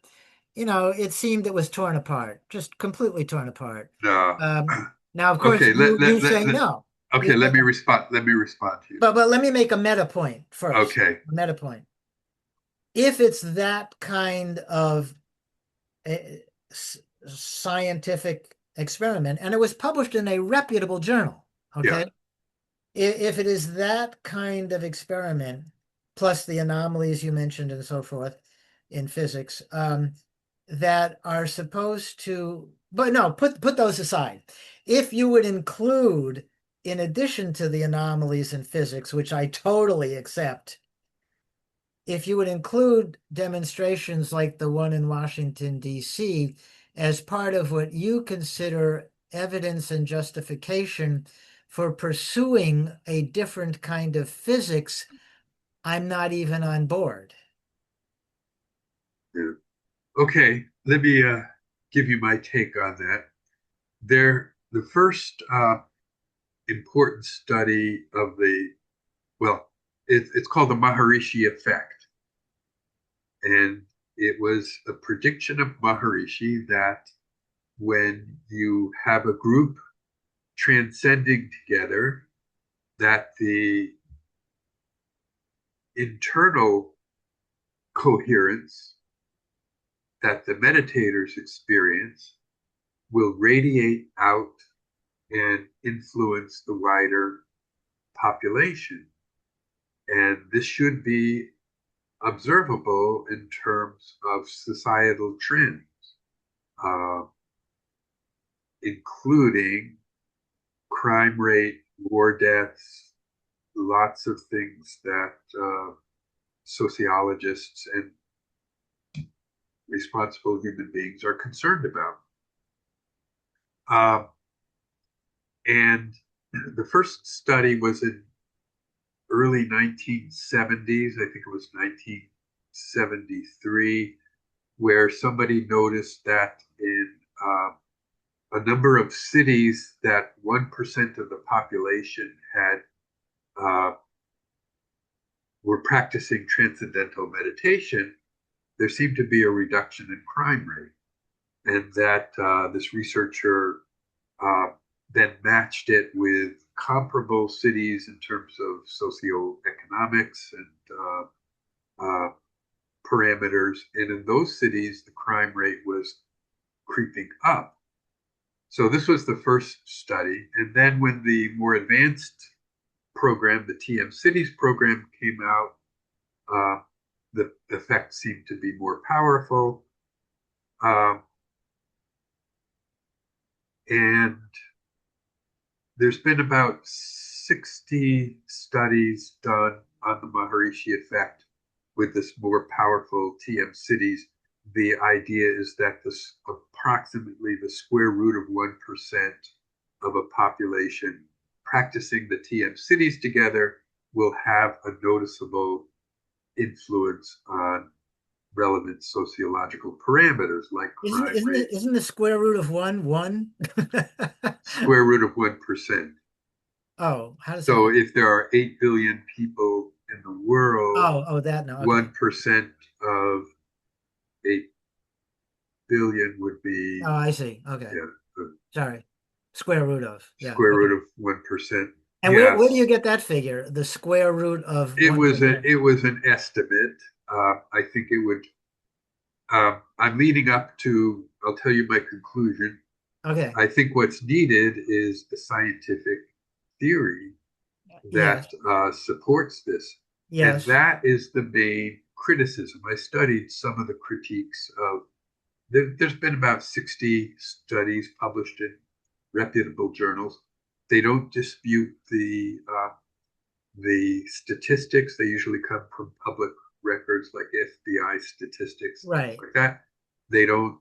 it seemed it was torn apart, just completely torn apart. No. Um, Now, of course, Okay, you say no. You okay, say no. let me respond to you. But let me make a meta point first. Okay. A meta point. If it's that kind of uh, scientific experiment, and it was published in a reputable journal, Yeah. okay? If it is that kind of experiment, plus the anomalies you mentioned and so forth in physics, that are supposed to, but no, put those aside. If you would include, in addition to the anomalies in physics, which I totally accept, if you would include demonstrations like the one in Washington, D.C., as part of what you consider evidence and justification for pursuing a different kind of physics, I'm not even on board. Yeah. Okay, let me give you my take on that. The first important study of well, it's called the Maharishi Effect. And it was a prediction of Maharishi that when you have a group transcending together, that the internal coherence that the meditators experience will radiate out and influence the wider population. And this should be observable in terms of societal trends, uh, including crime rate, war deaths, lots of things that sociologists and responsible human beings are concerned about. Um, and the first study was in early 1970s. I think it was 1973, where somebody noticed that in a number of cities that 1% of the population had were practicing transcendental meditation, there seemed to be a reduction in crime rate. And that this researcher uh, then matched it with comparable cities in terms of socioeconomics and parameters, and in those cities, the crime rate was creeping up. So this was the first study. And then when the more advanced program, the TM Cities program, came out, uh, the effect seemed to be more powerful. Um, and there's been about 60 studies done on the Maharishi effect with this more powerful TM cities. The idea is that this approximately the square root of 1% of a population practicing the TM cities together will have a noticeable influence on relevant sociological parameters like Isn't crime isn't rate. it isn't the square root of one one? Square root of 1%. Oh, how does that So work? if there are 8 billion people in the world, Oh, that no. Okay. 1% of 8 billion would Oh, be, I see. Okay. yeah, the Sorry. Square root of. Yeah. square root Okay. of 1%. And where do Yes, you get that figure? The square root of it was a 1%. it was an estimate. I think it would. I'm leading up to. I'll tell you my conclusion. Okay. I think what's needed is a scientific theory that Yes. supports this. And Yes. that is the main criticism. I studied some of the critiques of, there's been about 60 studies published in reputable journals. They don't dispute the statistics. They usually come from public records like FBI statistics and things Right. like that. They don't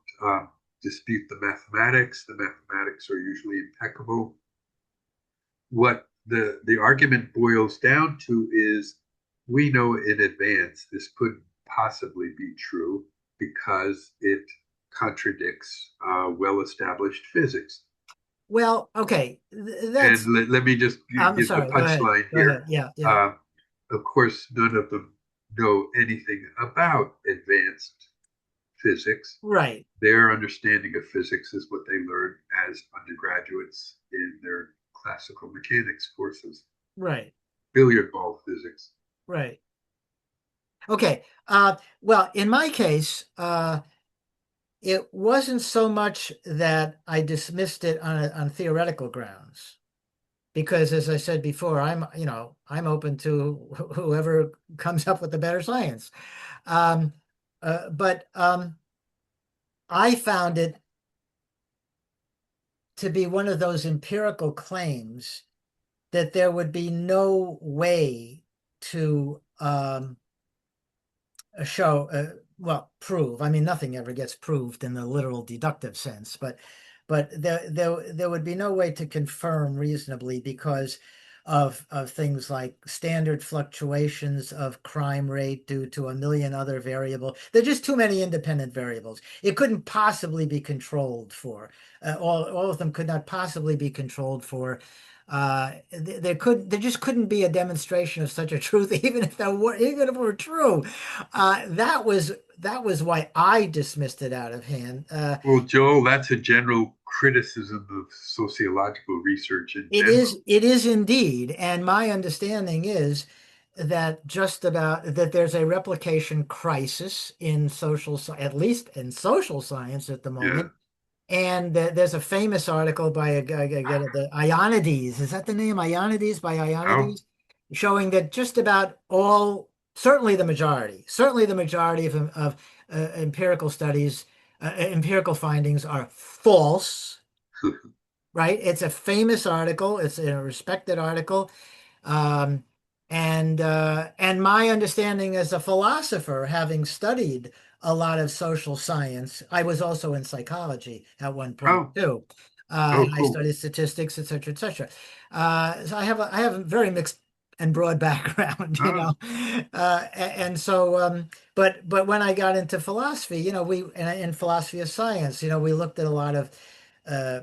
dispute the mathematics. The mathematics are usually impeccable. What the argument boils down to is we know in advance this couldn't possibly be true because it contradicts well-established physics. Well, okay. And That's let me just I'm give the sorry. Go ahead. punchline Go here. ahead. Yeah. Yeah. Uh, of course, none of them know anything about advanced physics. Right. Their understanding of physics is what they learned as undergraduates in their classical mechanics courses, Right. billiard ball physics. Right. Okay. Well, in my case, it wasn't so much that I dismissed it on theoretical grounds, because as I said before, I'm open to whoever comes up with the better science. Um, but I found it to be one of those empirical claims that there would be no way to show, well, prove. I mean, nothing ever gets proved in the literal deductive sense, but there would be no way to confirm reasonably because of things like standard fluctuations of crime rate due to a million other variables. There are just too many independent variables. It couldn't possibly be controlled for. All of them could not possibly be controlled for. There just couldn't be a demonstration of such a truth, even if it were true. That was why I dismissed it out of hand. Well, Joel, that's a general criticism of sociological research in general. It is indeed, and my understanding is that just about that there's a replication crisis in at least in social science at the Yeah. moment. And there's a famous article by a guy, the Ionides. Is that the name? Ionides by Oh, Ionides, showing that just about certainly the majority of empirical studies, empirical findings are false, right? It's a famous article. It's a respected article. Um, and my understanding as a philosopher, having studied a lot of social science, I was also in psychology at one point oh, too. oh, And I cool. studied statistics, et cetera, et cetera. So I have a very mixed and broad background, Oh, and so, but when I got into philosophy, in philosophy of science, we looked at a lot of uh,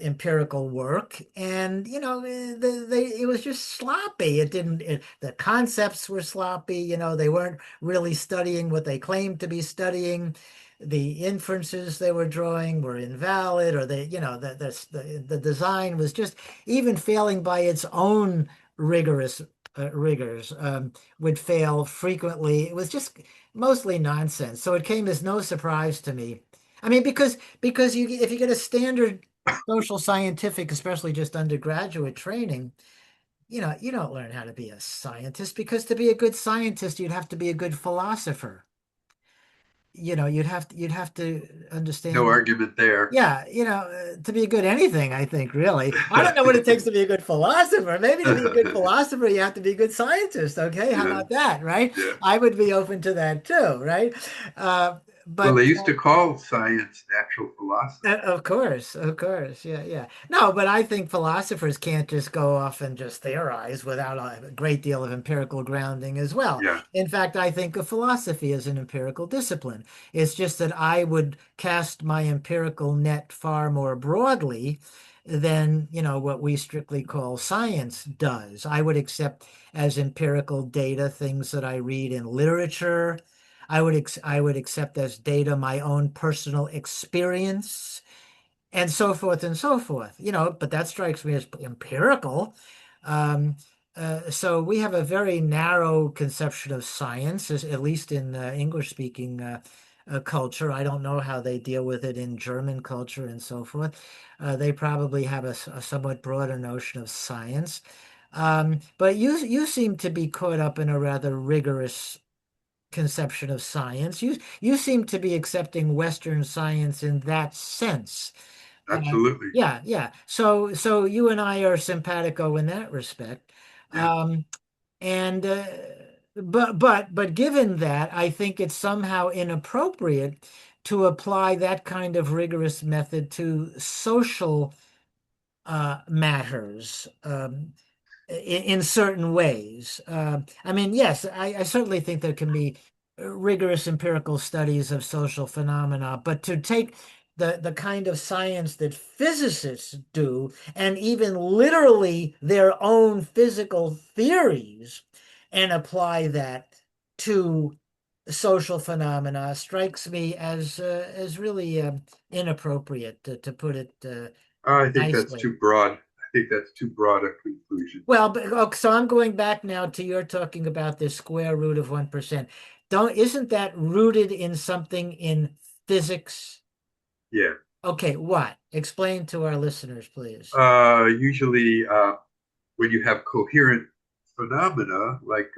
empirical work, and it was just sloppy. The concepts were sloppy. They weren't really studying what they claimed to be studying. The inferences they were drawing were invalid, or the design was just even failing by its own rigors would fail frequently. It was just mostly nonsense. So it came as no surprise to me. I mean, because you if you get a standard social scientific, especially just undergraduate training, you don't learn how to be a scientist because to be a good scientist, you'd have to be a good philosopher. You'd have to No understand. argument there. Yeah, to be a good anything, I think, really. I don't know what it takes to be a good philosopher. Maybe to be a good philosopher, you have to be a good scientist. Okay, how Yeah, about that, right? yeah. I would be open to that too, right? Uh, Well, but they used to call science natural philosophy. of course, yeah, yeah. No, but I think philosophers can't just go off and just theorize without a great deal of empirical grounding as well. Yeah, In fact, I think of philosophy as an empirical discipline. It's just that I would cast my empirical net far more broadly than, what we strictly call science does. I would accept as empirical data things that I read in literature. I would accept as data my own personal experience and so forth and so forth. But that strikes me as empirical. Um, so we have a very narrow conception of science, at least in English-speaking culture. I don't know how they deal with it in German culture and so forth. They probably have a somewhat broader notion of science. But you seem to be caught up in a rather rigorous conception of science. You seem to be accepting Western science in that sense. Uh, absolutely. yeah, yeah. So you and I are simpatico in that respect. Yeah. Um, and but given that, I think it's somehow inappropriate to apply that kind of rigorous method to social matters. In certain ways. I mean, yes, I certainly think there can be rigorous empirical studies of social phenomena, but to take the kind of science that physicists do, and even literally their own physical theories, and apply that to social phenomena strikes me as really inappropriate, to put it I think that's nicely. too broad. I think that's too broad a conclusion. Well, so I'm going back now to your talking about the square root of 1%. Isn't that rooted in something in physics? Yeah. Okay, what? Explain to our listeners, please. Usually, when you have coherent phenomena like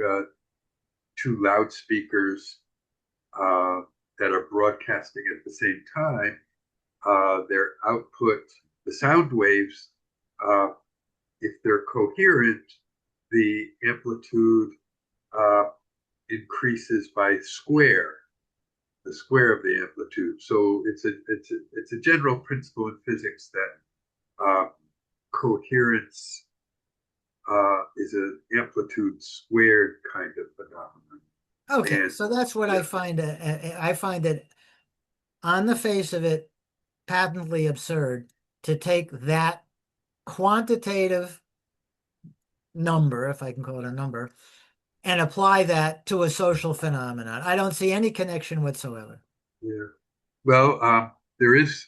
two loudspeakers uh, that are broadcasting at the same time, their output, the sound waves, uh, if they're coherent, the amplitude uh, increases by the square of the amplitude. So it's a general principle in physics that coherence is an amplitude squared kind of phenomenon. Okay, And so that's what I yeah, find. I find it on the face of it patently absurd to take that quantitative number, if I can call it a number, and apply that to a social phenomenon. I don't see any connection whatsoever. yeah. Well, there is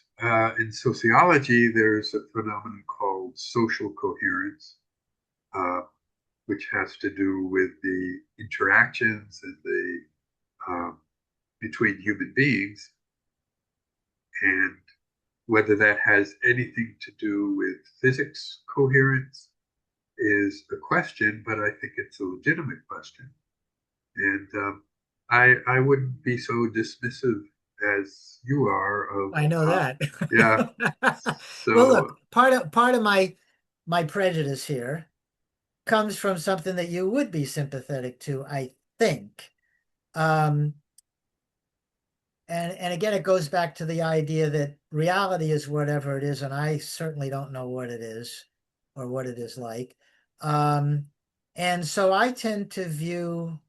in sociology, there's a phenomenon called social coherence, uh, which has to do with the interactions and the between human beings, and whether that has anything to do with physics coherence is a question, but I think it's a legitimate question. And I wouldn't be so dismissive as you are of, I know that. yeah. Well, So, look, part of my prejudice here comes from something that you would be sympathetic to, I think. Um, and again, it goes back to the idea that reality is whatever it is, and I certainly don't know what it is or what it is like. Um, and so I tend to view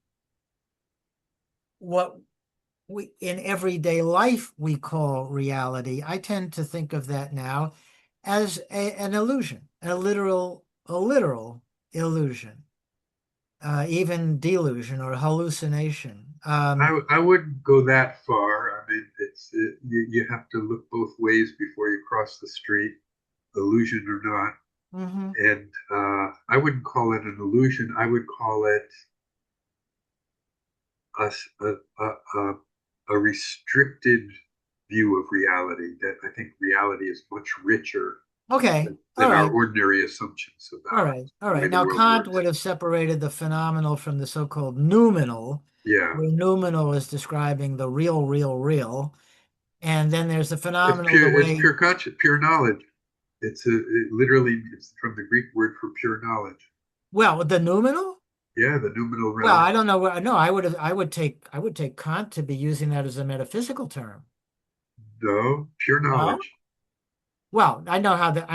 what we in everyday life we call reality. I tend to think of that now as an illusion, a literal illusion, even delusion or hallucination. I wouldn't go that far. I mean, you have to look both ways before you cross the street, illusion or not. Mhm. And I wouldn't call it an illusion. I would call it a, a restricted view of reality, that I think reality is much richer Okay. All than our right. ordinary assumptions All about right. All the way right. the Now, world Kant works. would have separated the phenomenal from the so-called noumenal, Yeah, where noumenal is describing the real, real, real. And then there's the it's phenomenal, the pure. It's way, pure conscious, pure knowledge. It literally it's from the Greek word for pure knowledge. well, the noumenal? Yeah, the noumenal Well, realm. I don't know where, no, I would take Kant to be using that as a metaphysical term. No, pure No? knowledge. Well, I It's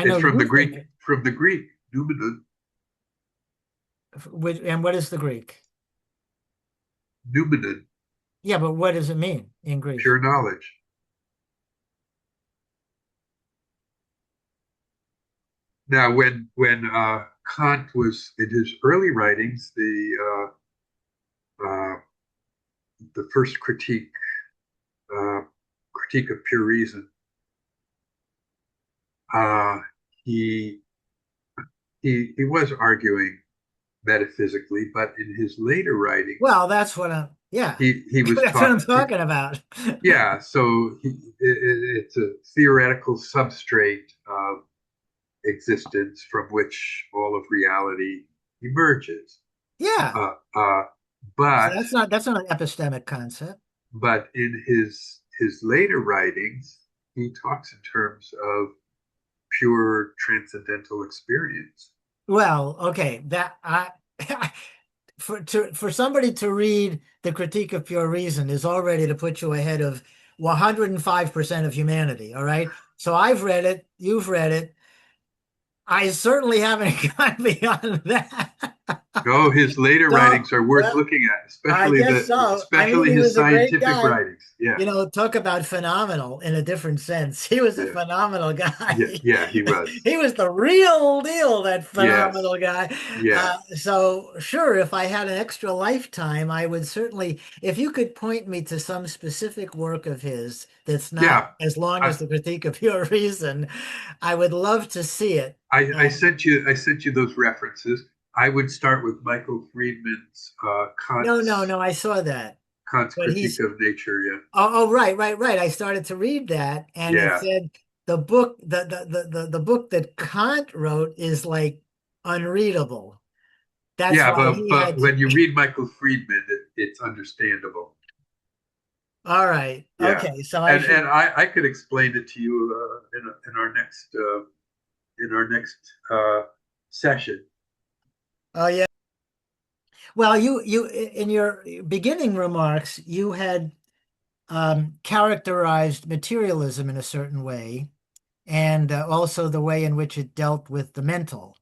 know from the you Greek. think it. From the Greek, noumenon, And what is the Greek? noumenon, Yeah, but what does it mean in Greek? pure knowledge. Now, when Kant was in his early writings, the first uh, critique of pure reason, uh, he he was arguing metaphysically, but in his later writings, Well, that's what yeah, he was that's what taught. I'm talking about. Yeah, so it's a theoretical substrate of existence from which all of reality emerges. Yeah. Uh, uh, So but that's not an epistemic concept. in his later writings, he talks in terms of pure transcendental experience. Well, okay, that I for somebody to read the Critique of Pure Reason is already to put you ahead of 105% of humanity, all right? So I've read it, you've read it. I certainly haven't gone beyond that. Oh, his later So, writings are worth well, looking at, I guess so. I mean, especially he his was a great scientific guy. writings. Yeah, You know, talk about phenomenal in a different sense. He was a yeah, phenomenal guy. yeah. He was. He was the real deal, that Yes, phenomenal guy. yeah, So sure, if I had an extra lifetime, I would certainly, if you could point me to some specific work of his that's not yeah. as long I, as the Critique of Pure Reason, I would love to see it. And I sent you those references. I would start with Michael Friedman's no, no, no, I saw that. Kant's But Critique he's of Nature. Yeah, right, right, right. I started to read that, and it yeah, said the book that Kant wrote is like unreadable. That's yeah. why he But had to. when you read Michael Friedman, it's understandable. All right. Yeah, Okay. So I should. and I could explain it to you in our next session. Oh yeah. Well, you in your beginning remarks, you had characterized materialism in a certain way, and also the way in which it dealt with the mental.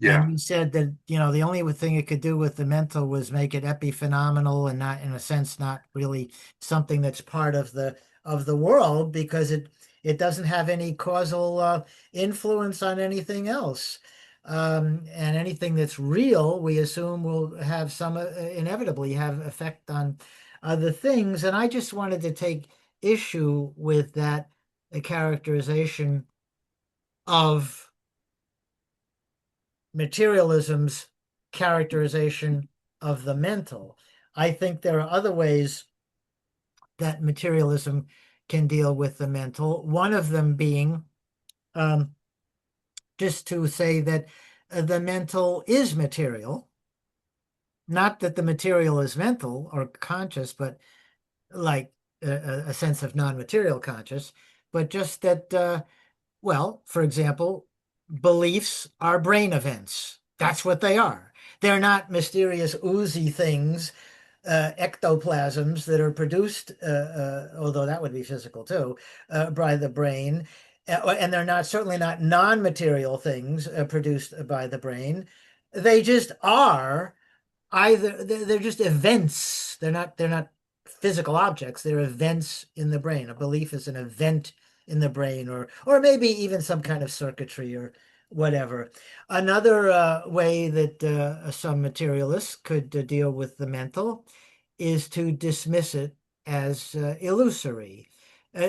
And Yeah, you said that, the only thing it could do with the mental was make it epiphenomenal and not, in a sense, not really something that's part of the world because it doesn't have any causal influence on anything else. And anything that's real, we assume will have some inevitably have effect on other things. And I just wanted to take issue with that characterization of materialism's characterization of the mental. I think there are other ways that materialism can deal with the mental. One of them being um, just to say that the mental is material, not that the material is mental or conscious, but like a sense of non-material conscious, but just that well, for example, beliefs are brain events. That's what they are. They're not mysterious oozy things, ectoplasms that are produced, although that would be physical too, by the brain. And they're not certainly not non-material things produced by the brain. They just are either they're just events. They're not physical objects. They're events in the brain. A belief is an event in the brain, or maybe even some kind of circuitry or whatever. Another way that some materialists could deal with the mental is to dismiss it as illusory,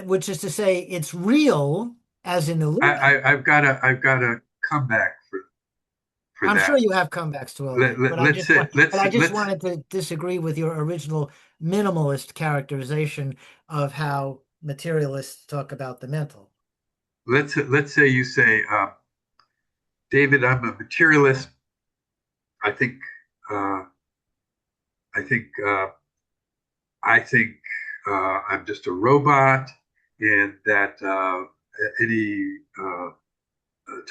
which is to say it's real as an illusion. I've got a comeback for I'm sure that. you have comebacks to all that, but Let's say I just let's wanted to disagree with your original minimalist characterization of how materialists talk about the mental. let's say you say, David, I'm a materialist. I think uh, I think I think I'm just a robot, and that any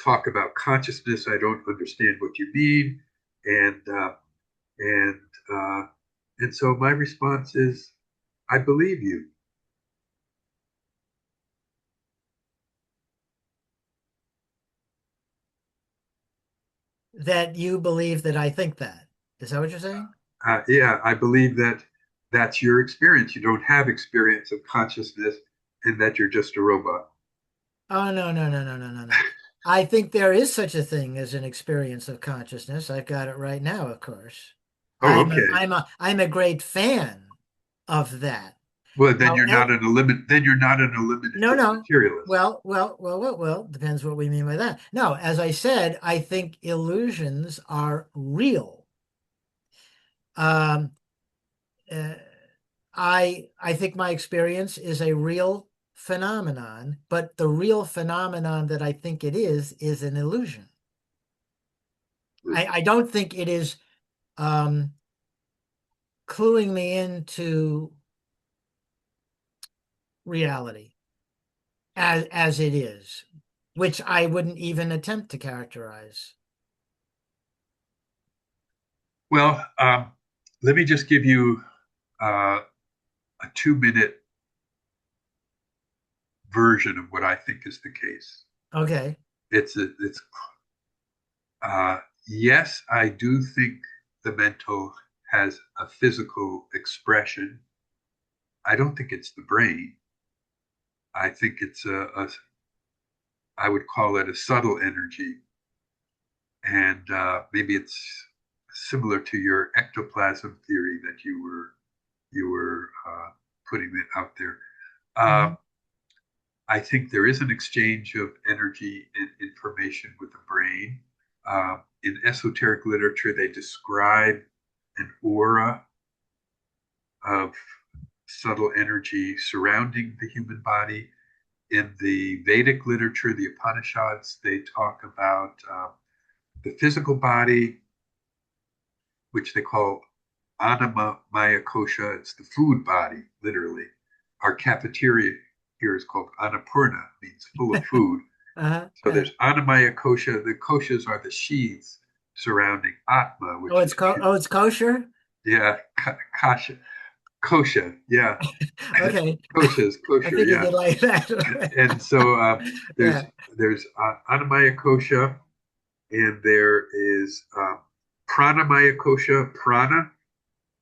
talk about consciousness, I don't understand what you mean, and and uh, and so my response is, I believe you. That you believe that I think that. Is that what you're saying? Yeah, I believe that that's your experience. You don't have experience of consciousness, and that you're just a robot. Oh, no, no, no, no, no, no, no. I think there is such a thing as an experience of consciousness. I've got it right now, of course. Oh, okay. I'm a great fan of that. Well, then Now, you're not an elimin. Then you're not an no, eliminative no. materialist. Well, depends what we mean by that. No, as I said, I think illusions are real. Um, uh, I think my experience is a real phenomenon, but the real phenomenon that I think it is an illusion. I don't think it is um, cluing me into reality as it is, which I wouldn't even attempt to characterize. Well, let me just give you uh, a 2 minute version of what I think is the case. Okay. It's yes, I do think the mental has a physical expression. I don't think it's the brain. I think it's I would call it a subtle energy, and maybe it's similar to your ectoplasm theory that you were putting it out there. Uh, Hmm. I think there is an exchange of energy and information with the brain. In esoteric literature, they describe an aura of subtle energy surrounding the human body. In the Vedic literature, the Upanishads, they talk about the physical body, which they call anama maya kosha. It's the food body, literally. Our cafeteria here is called Annapurna, means full of food. Uh-huh. So there's Anamaya kosha. The koshas are the sheaths surrounding Atma, which is It's kosher. yeah, kasha, kosha, yeah, Okay. kosha is I kosher, figured yeah. you'd like that. And so Yeah. there's Anamaya kosha, and there is Pranamaya kosha, prana,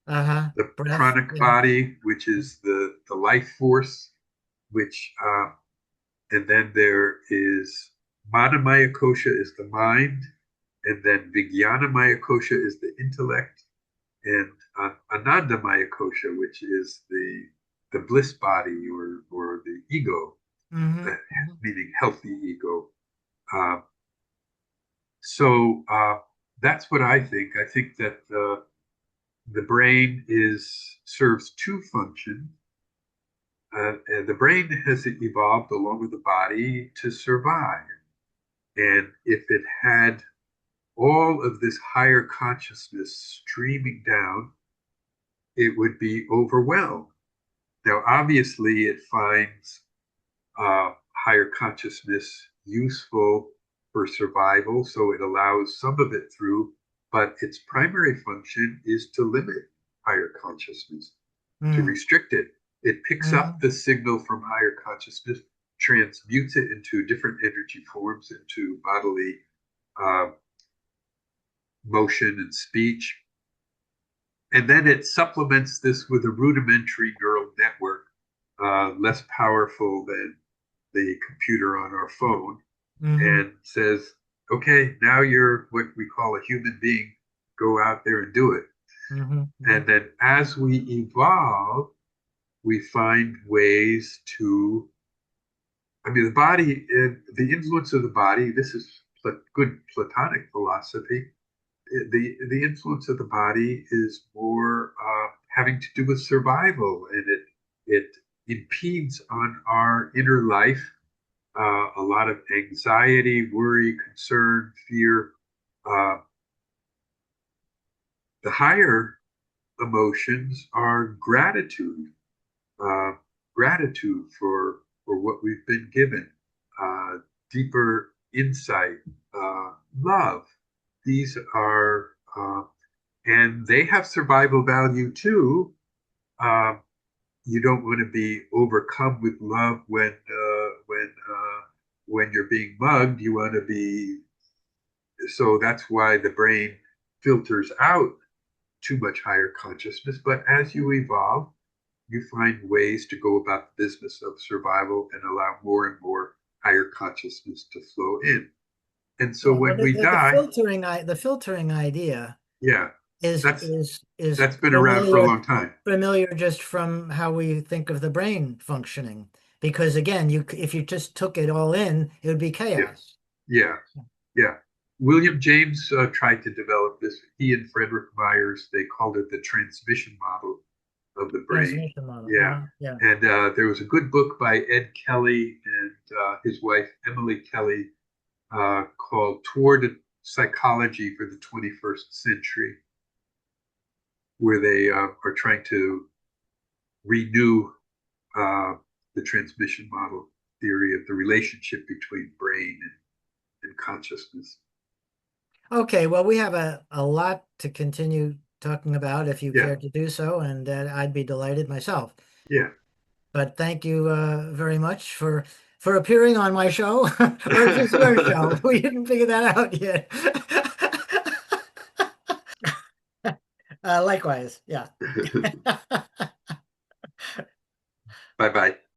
Uh-huh. the Breath. pranic Yeah. body, which is the life force, which and then there is Manamaya kosha is the mind, and then Vijnanamaya kosha is the intellect, and Anandamaya kosha, which is the bliss body, or the ego, Hmm. uh, meaning healthy ego. Uh, so that's what I think. I think that the brain is serves two functions. And the brain has evolved along with the body to survive. And if it had all of this higher consciousness streaming down, it would be overwhelmed. Now, obviously, it finds higher consciousness useful for survival, so it allows some of it through, but its primary function is to limit higher consciousness, to Hmm. restrict it. It picks up Hmm. the signal from higher consciousness, transmutes it into different energy forms, into bodily uh, motion and speech, and then it supplements this with a rudimentary neural network, less powerful than the computer on our phone, Hmm. and says, okay, now you're what we call a human being. Go out there and do it. Hmm. Hmm. And then as we evolve, we find ways to, I mean, the body, the influence of the body, this is good Platonic philosophy. the influence of the body is more having to do with survival, and it impedes on our inner life. A lot of anxiety, worry, concern, fear. Uh, the higher emotions are gratitude, uh, gratitude for what we've been given, uh, deeper insight, love. These are and they have survival value too. Um, you don't want to be overcome with love when you're being mugged. You want to be so that's why the brain filters out too much higher consciousness. But as you evolve, you find ways to go about the business of survival and allow more and more higher consciousness to flow in. And so Yeah, well, when we the die, filtering the filtering idea yeah, is that's is that's been around for a familiar long time. just from how we think of the brain functioning. Because again, if you just took it all in, it would be Yeah, chaos. yeah, yeah. William James tried to develop this. He and Frederick Myers, they called it the transmission model of the brain. Transmission model. Yeah. Yeah. And there was a good book by Ed Kelly and his wife, Emily Kelly, called Toward a Psychology for the 21st Century, where they are trying to renew uh, the transmission model theory of the relationship between brain and consciousness. Okay, well, we have a lot to continue talking about if you Yeah, care to do so, and I'd be delighted myself. yeah. But thank you very much for appearing on my show. Or is this your show? We didn't figure that out yet. Likewise, yeah. Bye bye.